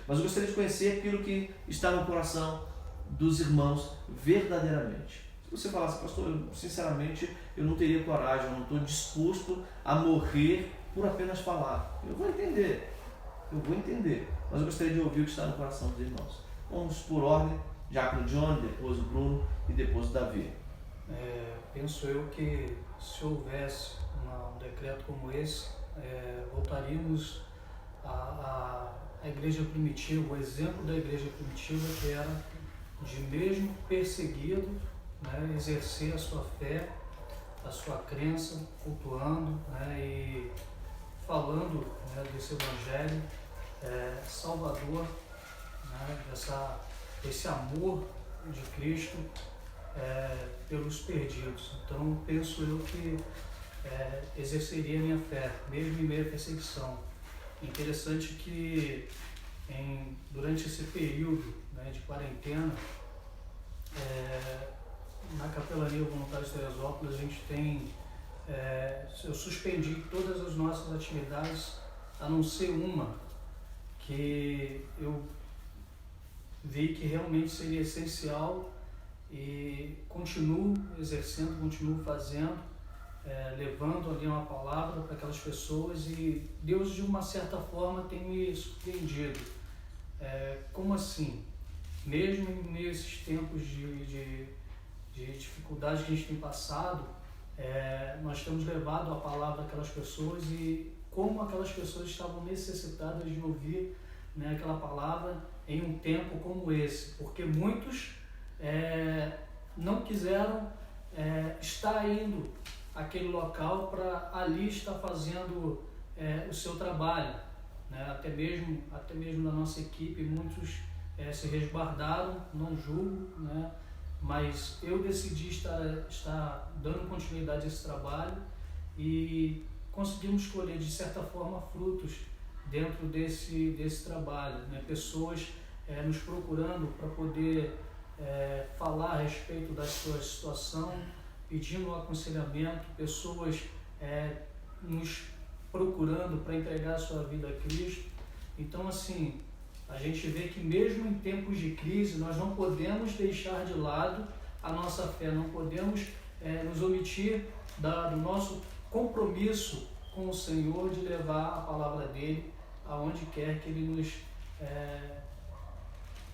mas eu gostaria de conhecer aquilo que está no coração dos irmãos verdadeiramente. Se você falasse, pastor, sinceramente eu não teria coragem, eu não estou disposto a morrer por apenas falar. Eu vou entender, mas eu gostaria de ouvir o que está no coração dos irmãos. Vamos por ordem, Diácono John, depois o Bruno e depois o Davi. Penso eu que se houvesse um decreto como esse, voltaríamos à igreja primitiva, o exemplo da igreja primitiva, que era de mesmo perseguido, né, exercer a sua fé, a sua crença, cultuando, né, e falando, né, desse evangelho salvador, né, esse amor de Cristo pelos perdidos. Então penso eu que exerceria a minha fé, mesmo em meio à perseguição. Interessante que durante esse período, né, de quarentena, na Capelania Voluntária de Teresópolis, a gente eu suspendi todas as nossas atividades, a não ser uma, que eu vi que realmente seria essencial e continuo exercendo, continuo fazendo, levando ali uma palavra para aquelas pessoas, e Deus de uma certa forma tem me surpreendido. Como assim? Mesmo nesses tempos de dificuldade que a gente tem passado, nós temos levado a palavra àquelas pessoas, e como aquelas pessoas estavam necessitadas de ouvir, né, aquela palavra em um tempo como esse, porque muitos não quiseram estar indo àquele local para ali estar fazendo o seu trabalho, né? Até mesmo da nossa equipe, muitos se resguardaram, não julgo, né? Mas eu decidi estar dando continuidade a esse trabalho, e conseguimos colher de certa forma frutos dentro desse trabalho, né? Pessoas nos procurando para poder falar a respeito da sua situação, pedindo um aconselhamento, pessoas nos procurando para entregar a sua vida a Cristo. Então, assim, a gente vê que mesmo em tempos de crise, nós não podemos deixar de lado a nossa fé, não podemos nos omitir do nosso compromisso com o Senhor, de levar a palavra dele aonde quer que ele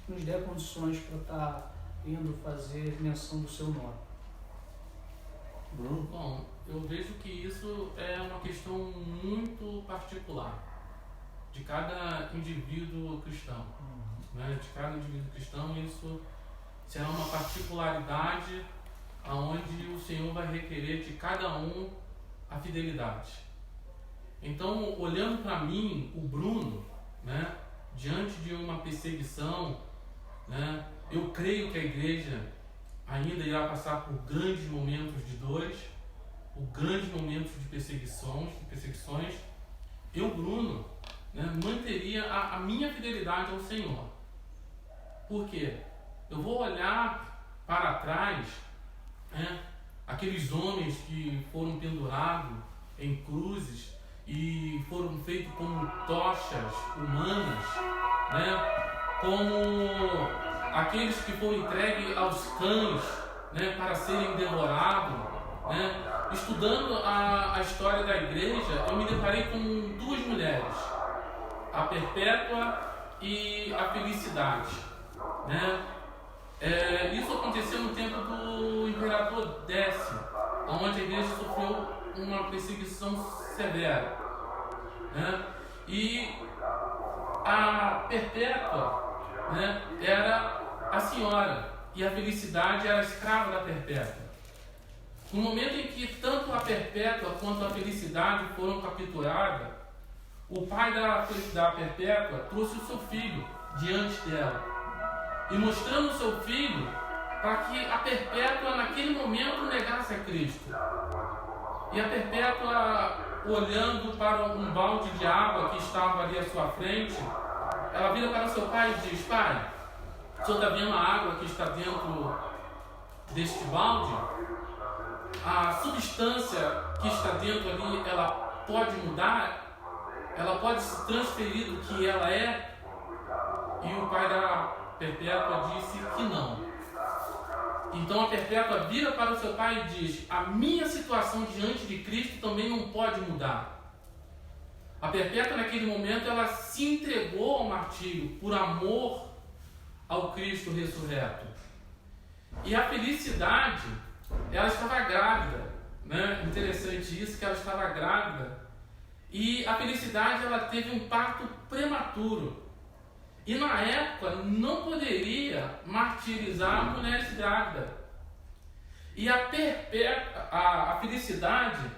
nos dê condições para estar indo fazer menção do seu nome. Bom, eu vejo que isso é uma questão muito particular de cada indivíduo cristão, né? De cada indivíduo cristão, isso será uma particularidade aonde o Senhor vai requerer de cada um a fidelidade. Então, olhando para mim, o Bruno, né, diante de uma perseguição, né, eu creio que a igreja ainda irá passar por grandes momentos de dores, por grandes momentos de perseguições. Eu, Bruno, né, manteria a minha fidelidade ao Senhor. Por quê? Eu vou olhar para trás, né, aqueles homens que foram pendurados em cruzes e foram feitos como tochas humanas, né, como aqueles que foram entregues aos cães, né, para serem devorados, né. Estudando a história da igreja, eu me deparei com duas mulheres, a Perpétua e a Felicidade, né. Isso aconteceu no tempo do Imperador Décio, onde a igreja sofreu uma perseguição severa, né. E a Perpétua, né, era a senhora, e a Felicidade era a escrava da Perpétua. No momento em que tanto a Perpétua quanto a Felicidade foram capturadas, o pai da Perpétua trouxe o seu filho diante dela e mostrando o seu filho para que a Perpétua naquele momento negasse a Cristo. E a Perpétua, olhando para um balde de água que estava ali à sua frente, ela vira para o seu pai e diz: pai, o senhor está vendo a água que está dentro deste balde? A substância que está dentro ali, ela pode mudar? Ela pode se transferir do que ela é? E o pai da Perpétua disse que não. Então a Perpétua vira para o seu pai e diz: a minha situação diante de Cristo também não pode mudar. A Perpétua naquele momento ela se entregou ao martírio por amor ao Cristo ressurreto. E a Felicidade, ela estava grávida, né? Interessante isso, que ela estava grávida. E a Felicidade ela teve um parto prematuro. E na época não poderia martirizar mulheres grávidas. E a Felicidade,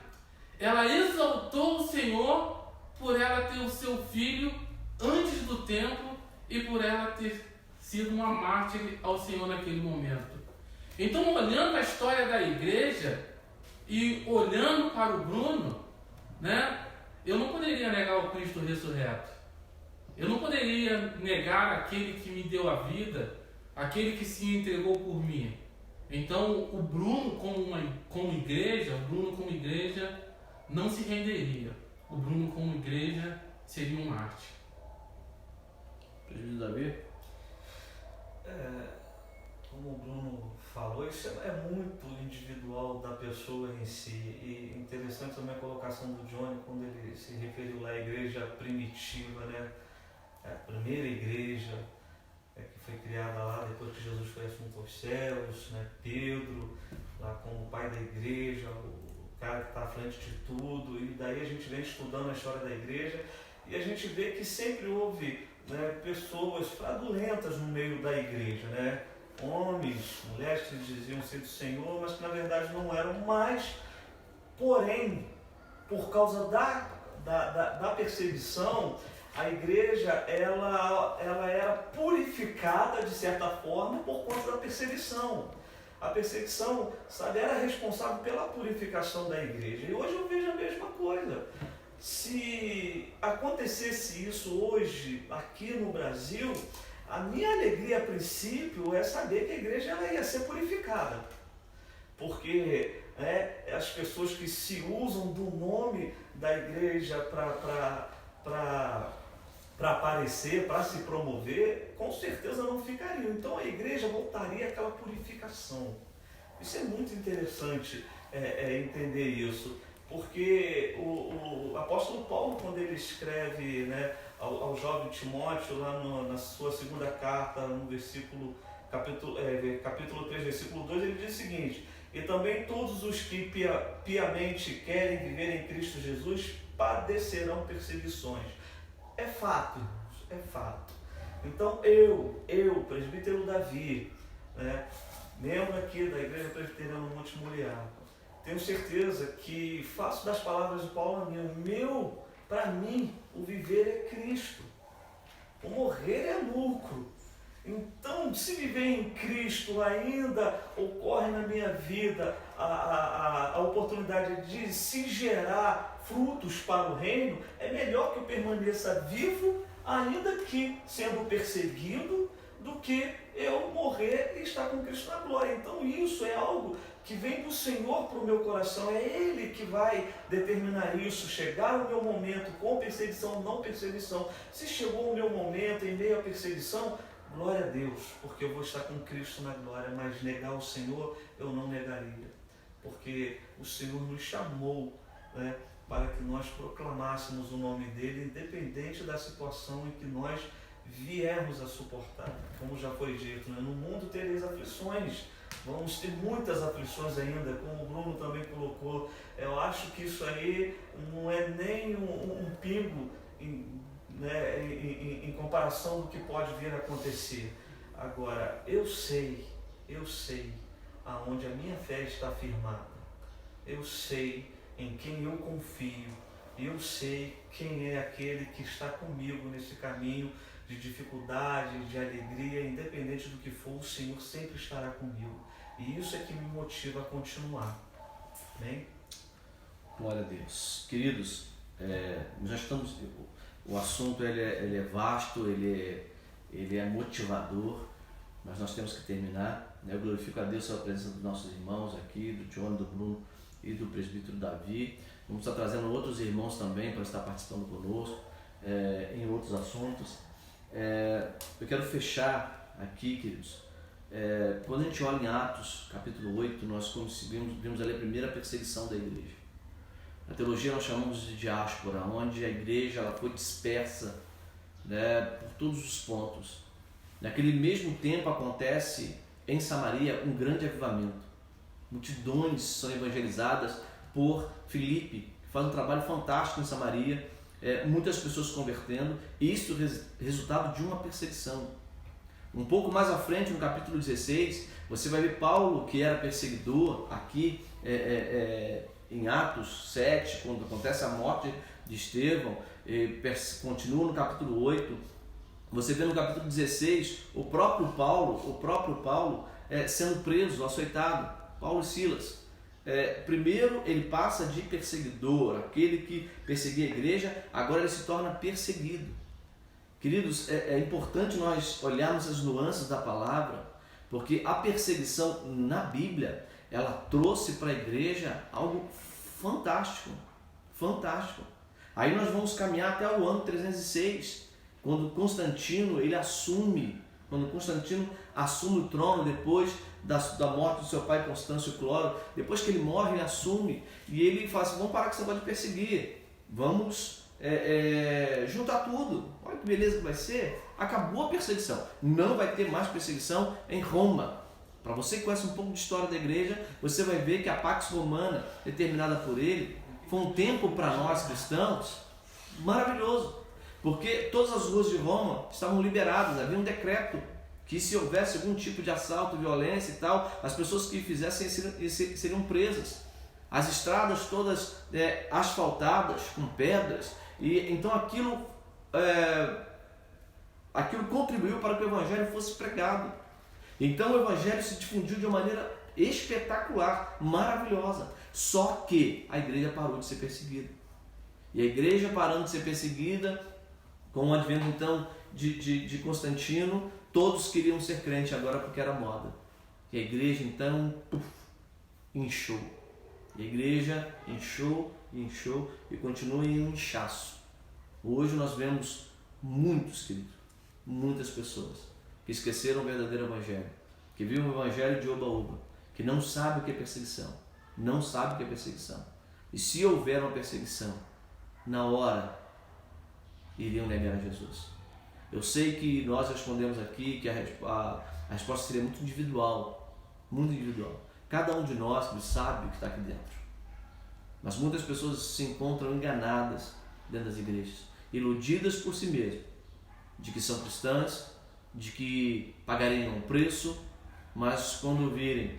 ela exaltou o Senhor por ela ter o seu filho antes do tempo e por ela ter sido uma mártir ao Senhor naquele momento. Então, olhando a história da igreja e olhando para o Bruno, né, eu não poderia negar o Cristo ressurreto. Eu não poderia negar aquele que me deu a vida, aquele que se entregou por mim. Então, o Bruno como igreja não se renderia. O Bruno como igreja seria um mártir. Presbítero Davi? Como o Bruno falou, isso é muito individual da pessoa em si. E interessante também a colocação do Johnny quando ele se referiu lá à igreja primitiva, né? A primeira igreja que foi criada lá depois que Jesus foi assunto aos céus, né? Pedro lá como pai da igreja, o cara que está à frente de tudo. E daí a gente vem estudando a história da igreja e a gente vê que sempre houve, né, pessoas fraudulentas no meio da igreja, né? Homens, mulheres que diziam ser do Senhor, mas que na verdade não eram mais. Porém, por causa da perseguição, a igreja ela era purificada de certa forma por conta da perseguição. A perseguição, sabe, era responsável pela purificação da igreja. E hoje eu vejo a mesma coisa. Se acontecesse isso hoje aqui no Brasil, a minha alegria a princípio é saber que a igreja ela ia ser purificada. Porque as pessoas que se usam do nome da igreja para aparecer, para se promover, com certeza não ficariam. Então a igreja voltaria àquela purificação. Isso é muito interessante entender isso, porque o apóstolo Paulo, quando ele escreve, né, ao jovem Timóteo, lá na sua segunda carta, no capítulo 3, versículo 2, ele diz o seguinte: e também todos os que piamente querem viver em Cristo Jesus padecerão perseguições. É fato, irmãos, é fato. Então eu, presbítero Davi, né, membro aqui da Igreja Presbiteriana Monte Moriá, tenho certeza que faço das palavras de Paulo a minha. Para mim, o viver é Cristo, o morrer é lucro. Então, se viver em Cristo ainda ocorre na minha vida a oportunidade de se gerar frutos para o reino, é melhor que eu permaneça vivo, ainda que sendo perseguido, do que eu morrer e estar com Cristo na glória. Então isso é algo que vem do Senhor para o meu coração, é Ele que vai determinar isso, chegar o meu momento, com perseguição ou não perseguição. Se chegou o meu momento em meio à perseguição, glória a Deus, porque eu vou estar com Cristo na glória, mas negar o Senhor eu não negaria, porque o Senhor nos chamou, né, para que nós proclamássemos o nome dEle, independente da situação em que nós viermos a suportar. Como já foi dito, né? No mundo tereis aflições, vamos ter muitas aflições ainda, como o Bruno também colocou. Eu acho que isso aí não é nem um pingo em comparação do que pode vir a acontecer. Agora, eu sei aonde a minha fé está firmada, eu sei em quem eu confio, eu sei quem é aquele que está comigo nesse caminho de dificuldade, de alegria, independente do que for, o Senhor sempre estará comigo. E isso é que me motiva a continuar. Amém? Glória a Deus. Queridos, já estamos... O assunto ele é vasto, ele é motivador, mas nós temos que terminar. Eu glorifico a Deus pela presença dos nossos irmãos aqui, do John, do Bruno e do presbítero Davi. Vamos estar trazendo outros irmãos também para estar participando conosco em outros assuntos. Eu quero fechar aqui, queridos. Quando a gente olha em Atos, capítulo 8, nós conseguimos ali a primeira perseguição da igreja. A teologia nós chamamos de diáspora, onde a igreja ela foi dispersa, né, por todos os pontos. Naquele mesmo tempo acontece em Samaria um grande avivamento. Multidões são evangelizadas por Filipe, que faz um trabalho fantástico em Samaria, muitas pessoas se convertendo, e isso resultado de uma perseguição. Um pouco mais à frente, no capítulo 16, você vai ver Paulo, que era perseguidor, aqui em Atos 7, quando acontece a morte de Estevão, continua no capítulo 8, você vê no capítulo 16 o próprio Paulo sendo preso, açoitado, Paulo e Silas. Primeiro ele passa de perseguidor, aquele que perseguia a igreja, agora ele se torna perseguido. Queridos, é importante nós olharmos as nuances da palavra, porque a perseguição na Bíblia, ela trouxe para a igreja algo fantástico, fantástico. Aí nós vamos caminhar até o ano 306, quando Constantino assume o trono depois da morte do seu pai Constâncio Cloro. Depois que ele morre, ele assume e ele fala assim: vamos parar com essa coisa de perseguir, vamos juntar tudo. Olha que beleza que vai ser. Acabou a perseguição, não vai ter mais perseguição em Roma. Para você que conhece um pouco de história da igreja, você vai ver que a Pax Romana, determinada por ele, foi um tempo para nós cristãos maravilhoso, porque todas as ruas de Roma estavam liberadas, havia um decreto que se houvesse algum tipo de assalto, violência e tal, as pessoas que fizessem seriam presas. As estradas todas asfaltadas com pedras, e então aquilo contribuiu para que o evangelho fosse pregado. Então o evangelho se difundiu de uma maneira espetacular, maravilhosa. Só que a igreja parou de ser perseguida. E a igreja parando de ser perseguida, com o advento então de Constantino, todos queriam ser crentes agora porque era moda. E a igreja então inchou. E a igreja inchou e continua em um inchaço. Hoje nós vemos muitos, queridos, muitas pessoas que esqueceram o verdadeiro evangelho, que vivem o evangelho de oba-oba, que não sabem o que é perseguição, E se houver uma perseguição, na hora iriam negar a Jesus. Eu sei que nós respondemos aqui que a resposta seria muito individual, Cada um de nós sabe o que está aqui dentro. Mas muitas pessoas se encontram enganadas dentro das igrejas, iludidas por si mesmas, de que são cristãs, de que pagariam um preço, mas quando virem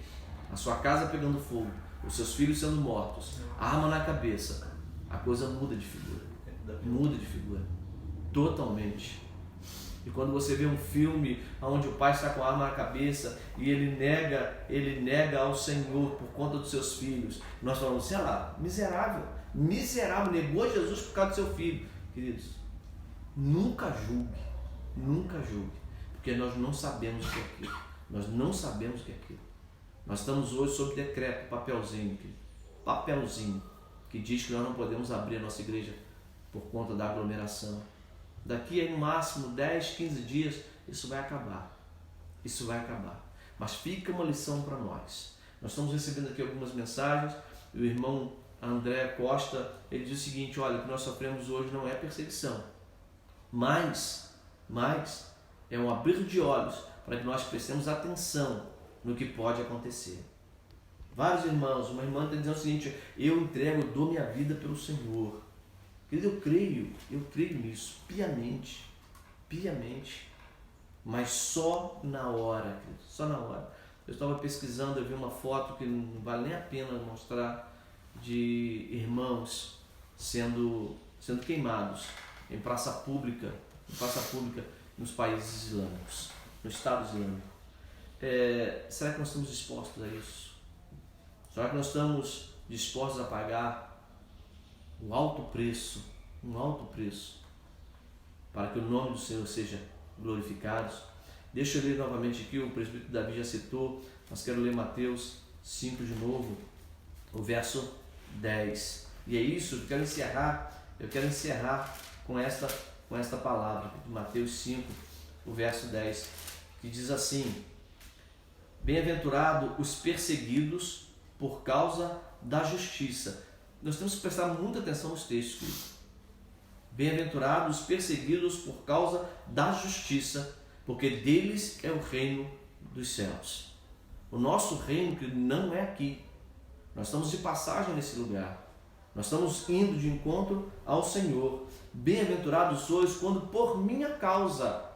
a sua casa pegando fogo, os seus filhos sendo mortos, a arma na cabeça, a coisa muda de figura, totalmente. E quando você vê um filme onde o pai está com a arma na cabeça e ele nega ao Senhor por conta dos seus filhos, nós falamos, sei lá, miserável, negou Jesus por causa do seu filho. Queridos, nunca julgue, porque nós não sabemos o que é aquilo. Nós estamos hoje sob decreto, papelzinho, que diz que nós não podemos abrir a nossa igreja por conta da aglomeração. Daqui a no máximo 10, 15 dias, isso vai acabar. Mas fica uma lição para nós. Nós estamos recebendo aqui algumas mensagens. O irmão André Costa, ele diz o seguinte: olha, o que nós sofremos hoje não é perseguição, mas é um abrir de olhos para que nós prestemos atenção no que pode acontecer. Vários irmãos, uma irmã está dizendo o seguinte: eu dou minha vida pelo Senhor. Querido, eu creio nisso, piamente, mas só na hora, querido, Eu estava pesquisando, eu vi uma foto que não vale nem a pena mostrar, de irmãos sendo queimados em praça pública nos países islâmicos, no Estado Islâmico. Será que nós estamos dispostos a isso? Será que nós estamos dispostos a pagar um alto preço para que o nome do Senhor seja glorificado? Deixa eu ler novamente aqui, o presbítero Davi já citou, mas quero ler Mateus 5 de novo, o verso 10. E é isso, eu quero encerrar com esta palavra, de Mateus 5, o verso 10, que diz assim: bem-aventurados os perseguidos por causa da justiça. Nós temos que prestar muita atenção nos textos, querido. Bem-aventurados os perseguidos por causa da justiça, porque deles é o reino dos céus. O nosso reino, que não é aqui. Nós estamos de passagem nesse lugar. Nós estamos indo de encontro ao Senhor. Bem-aventurados sois quando por minha causa,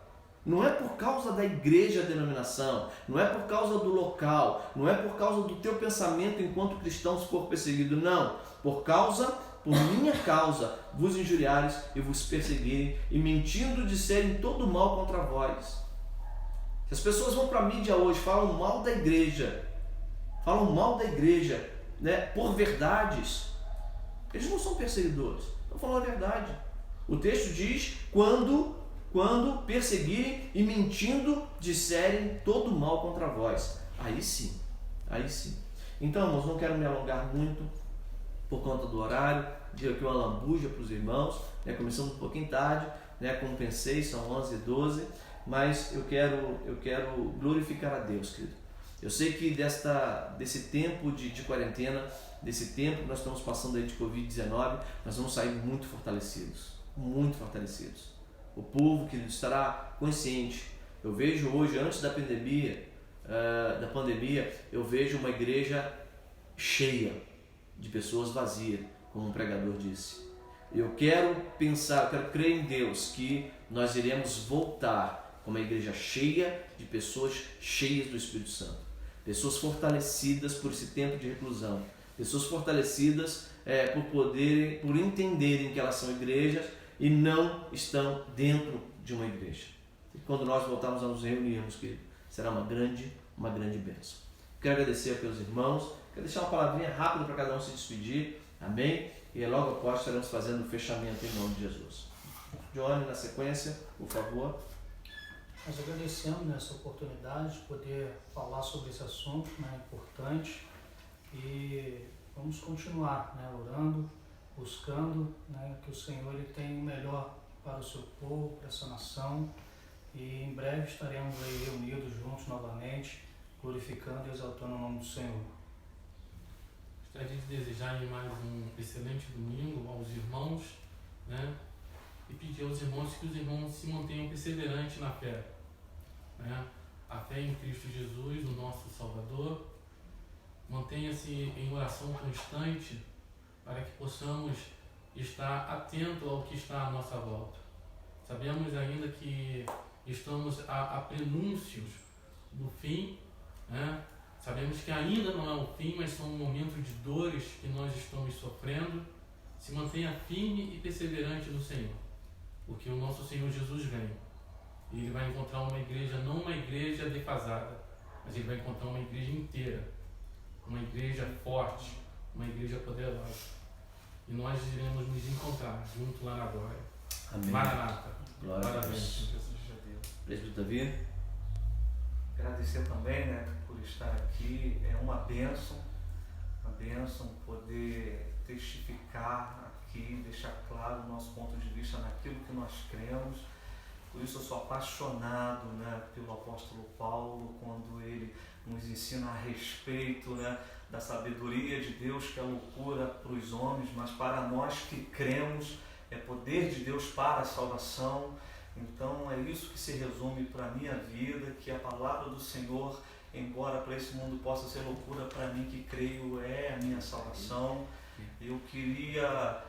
não é por causa da igreja, a denominação, não é por causa do local, não é por causa do teu pensamento enquanto cristão se for perseguido, não. Por minha causa, vos injuriares e vos perseguirem e mentindo disserem todo mal contra vós. Se as pessoas vão para a mídia hoje, falam mal da igreja, né, por verdades, eles não são perseguidores, estão falando a verdade. O texto diz quando perseguirem e mentindo disserem todo mal contra vós. Aí sim. Então, irmãos, não quero me alongar muito por conta do horário. Digo aqui uma lambuja para os irmãos, né? Começamos um pouquinho tarde, né? Como pensei, são 11h12, mas eu quero glorificar a Deus, querido. Eu sei que desse tempo de quarentena, desse tempo que nós estamos passando aí de Covid-19, nós vamos sair muito fortalecidos. O povo que estará consciente. Eu vejo hoje, antes da pandemia, eu vejo uma igreja cheia de pessoas vazias, como um pregador disse. Eu quero crer em Deus que nós iremos voltar com uma igreja cheia de pessoas cheias do Espírito Santo, pessoas fortalecidas por esse tempo de reclusão, pessoas fortalecidas por entenderem que elas são igrejas e não estão dentro de uma igreja. E quando nós voltarmos a nos reunirmos, querido, será uma grande bênção. Quero agradecer a pelos irmãos, quero deixar uma palavrinha rápida para cada um se despedir, amém? E logo após estaremos fazendo o fechamento em nome de Jesus. Johnny, na sequência, por favor. Nós agradecemos essa oportunidade de poder falar sobre esse assunto, né, importante, e vamos continuar, né, orando, buscando, né, que o Senhor ele tem o melhor para o seu povo, para essa nação, e em breve estaremos aí reunidos juntos novamente, glorificando e exaltando o nome do Senhor. Gostaria de desejar mais um excelente domingo aos irmãos, né, e pedir aos irmãos que os irmãos se mantenham perseverantes na fé, né, a fé em Cristo Jesus, o nosso Salvador. Mantenha-se em oração constante para que possamos estar atentos ao que está à nossa volta. Sabemos ainda que estamos a prenúncios do fim, né? Sabemos que ainda não é o fim, mas são momentos de dores que nós estamos sofrendo. Se mantenha firme e perseverante no Senhor, porque o nosso Senhor Jesus vem. E Ele vai encontrar uma igreja, não uma igreja defasada, mas Ele vai encontrar uma igreja inteira, uma igreja forte, uma igreja poderosa. E nós iremos nos encontrar junto lá na glória. Amém. Maranata. Glória a Deus. Presbítero Davi. Agradecer também, né, por estar aqui. É uma bênção poder testificar aqui, deixar claro o nosso ponto de vista naquilo que nós cremos. Por isso eu sou apaixonado, né, pelo apóstolo Paulo, quando ele nos ensina a respeito, né, da sabedoria de Deus, que é loucura para os homens, mas para nós que cremos é poder de Deus para a salvação. Então é isso que se resume para a minha vida, que a palavra do Senhor, embora para esse mundo possa ser loucura, para mim que creio é a minha salvação. Eu queria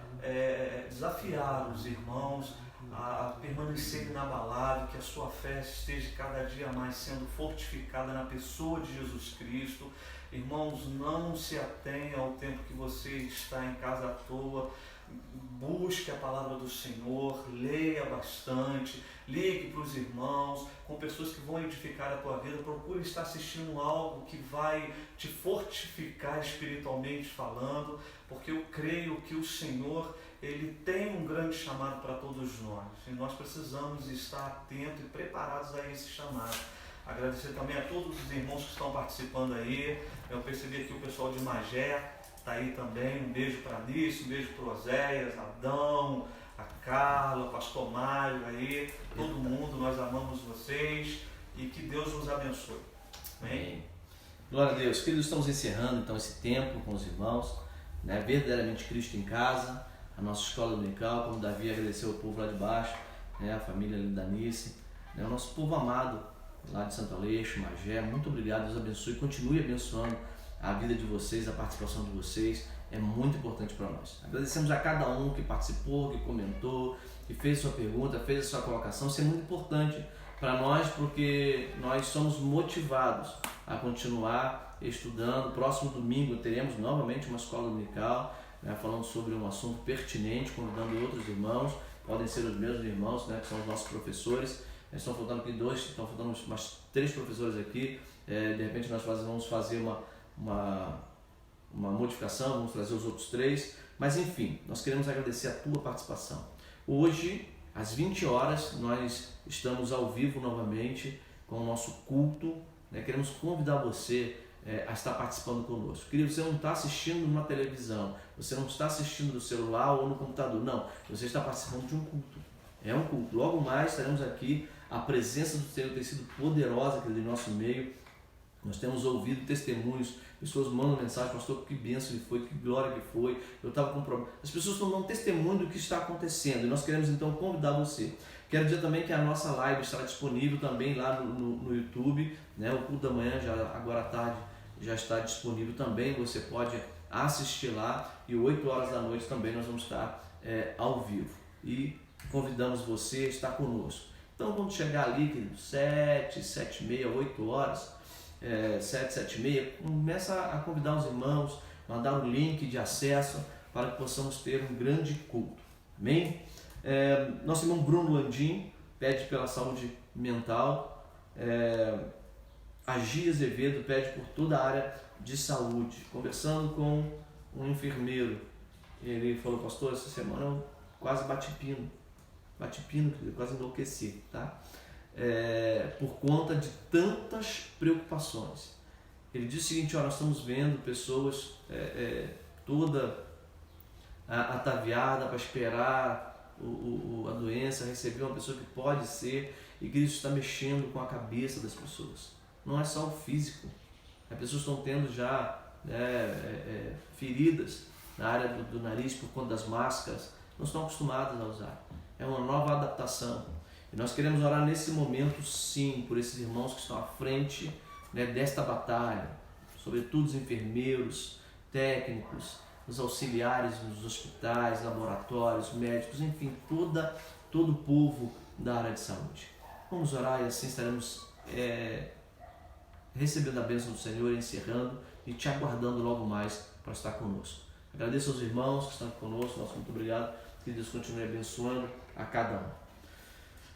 desafiar os irmãos a permanecer inabalável, que a sua fé esteja cada dia mais sendo fortificada na pessoa de Jesus Cristo. Irmãos, não se atenha ao tempo que você está em casa à toa. busque a palavra do Senhor, leia bastante, ligue para os irmãos, com pessoas que vão edificar a tua vida. Procure estar assistindo algo que vai te fortificar espiritualmente falando, porque eu creio que o Senhor, Ele tem um grande chamado para todos nós, e nós precisamos estar atentos e preparados a esse chamado. Agradecer também a todos os irmãos que estão participando aí. Eu percebi aqui o pessoal de Magé está aí também. Um beijo para Alice, um beijo para o Oséias, Adão, a Carla, o pastor Mário aí, todo mundo. Nós amamos vocês e que Deus nos abençoe. Amém? Glória a Deus. Queridos, estamos encerrando então esse tempo com os irmãos, né? Verdadeiramente Cristo em casa, a nossa escola dominical, como Davi agradeceu o povo lá de baixo, né? A família ali da Nice, né? O nosso povo amado lá de Santo Aleixo, Magé. Muito obrigado, Deus abençoe, continue abençoando a vida de vocês, a participação de vocês é muito importante para nós. Agradecemos a cada um que participou, que comentou, que fez sua pergunta, fez a sua colocação. Isso é muito importante para nós, porque nós somos motivados a continuar estudando. Próximo domingo teremos novamente uma escola dominical, né, falando sobre um assunto pertinente, convidando outros irmãos, podem ser os mesmos irmãos, né, que são os nossos professores. Estão faltando aqui estão faltando mais 3 professores aqui. De repente nós vamos fazer uma modificação, vamos trazer os outros 3, mas enfim, nós queremos agradecer a tua participação. Hoje, às 20 horas, nós estamos ao vivo novamente com o nosso culto, né? Queremos convidar você a estar participando conosco. Querido, você não está assistindo numa televisão, você não está assistindo no celular ou no computador, não, você está participando de um culto. É um culto. Logo mais estaremos aqui, a presença do Senhor tem sido poderosa aqui no nosso meio. Nós temos ouvido testemunhos, pessoas mandam mensagem: pastor, que bênção que foi, que glória que foi, eu estava com problema. As pessoas estão dando testemunho do que está acontecendo e nós queremos então convidar você. Quero dizer também que a nossa live estará disponível também lá no YouTube, né? O culto da manhã, agora à tarde, já está disponível também, você pode assistir lá, e 8 horas da noite também nós vamos estar ao vivo. E convidamos você a estar conosco. Então, quando chegar ali, querido, 7, 7 e meia, 8 horas, 7, 7 e meia, começa a convidar os irmãos, mandar um link de acesso para que possamos ter um grande culto. Amém? Nosso irmão Bruno Landim pede pela saúde mental. A Gia Azevedo pede por toda a área de saúde. Conversando com um enfermeiro, ele falou: pastor, essa semana eu quase bati pino, quase enlouqueci, tá? Por conta de tantas preocupações. Ele diz o seguinte: nós estamos vendo pessoas toda ataviada para esperar a doença, receber uma pessoa que pode ser, e que isso está mexendo com a cabeça das pessoas. Não é só o físico, as pessoas estão tendo já feridas na área do nariz por conta das máscaras, não estão acostumadas a usar. É uma nova adaptação. E nós queremos orar nesse momento, sim, por esses irmãos que estão à frente, né, desta batalha, sobretudo os enfermeiros, técnicos, os auxiliares nos hospitais, laboratórios, médicos, enfim, todo o povo da área de saúde. Vamos orar e assim estaremos recebendo a bênção do Senhor, encerrando e te aguardando logo mais para estar conosco. Agradeço aos irmãos que estão conosco, nosso muito obrigado, que Deus continue abençoando a cada um.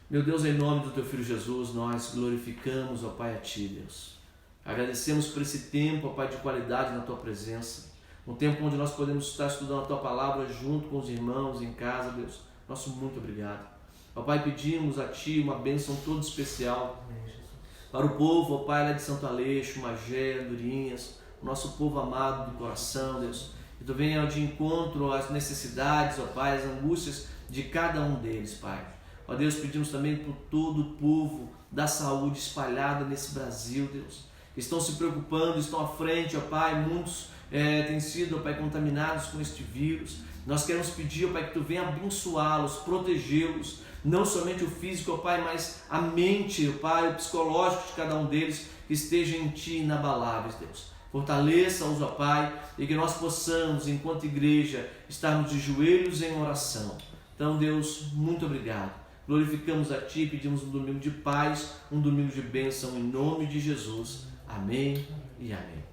Meu Deus, em nome do Teu Filho Jesus, nós glorificamos, ó Pai, a Ti, Deus. Agradecemos por esse tempo, ó Pai, de qualidade na Tua presença. Um tempo onde nós podemos estar estudando a Tua Palavra junto com os irmãos em casa, Deus. Nosso muito obrigado. Ó Pai, pedimos a Ti uma bênção toda especial para o povo, ó Pai, lá de Santo Aleixo, Magé, Andorinhas, o nosso povo amado do coração, Deus. Que Tu venha de encontro às necessidades, ó Pai, às angústias de cada um deles, Pai. Ó Deus, pedimos também por todo o povo da saúde espalhado nesse Brasil, Deus, que estão se preocupando, estão à frente, ó Pai, muitos têm sido, ó Pai, contaminados com este vírus. Nós queremos pedir, ó Pai, que Tu venha abençoá-los, protegê-los, não somente o físico, ó Pai, mas a mente, ó Pai, o psicológico de cada um deles, que esteja em Ti inabaláveis, Deus. Fortaleça-os, ó Pai, e que nós possamos, enquanto igreja, estarmos de joelhos em oração. Então, Deus, muito obrigado. Glorificamos a Ti, pedimos um domingo de paz, um domingo de bênção, em nome de Jesus. Amém e amém.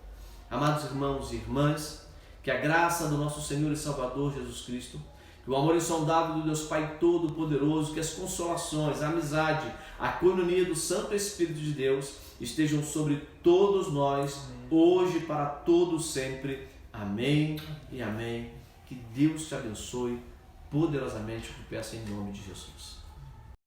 Amados irmãos e irmãs, que a graça do nosso Senhor e Salvador Jesus Cristo, o amor insondável do Deus Pai Todo-Poderoso, que as consolações, a amizade, a coinonia do Santo Espírito de Deus estejam sobre todos nós, hoje e para todos sempre. Amém e amém. Que Deus te abençoe poderosamente, eu peço em nome de Jesus.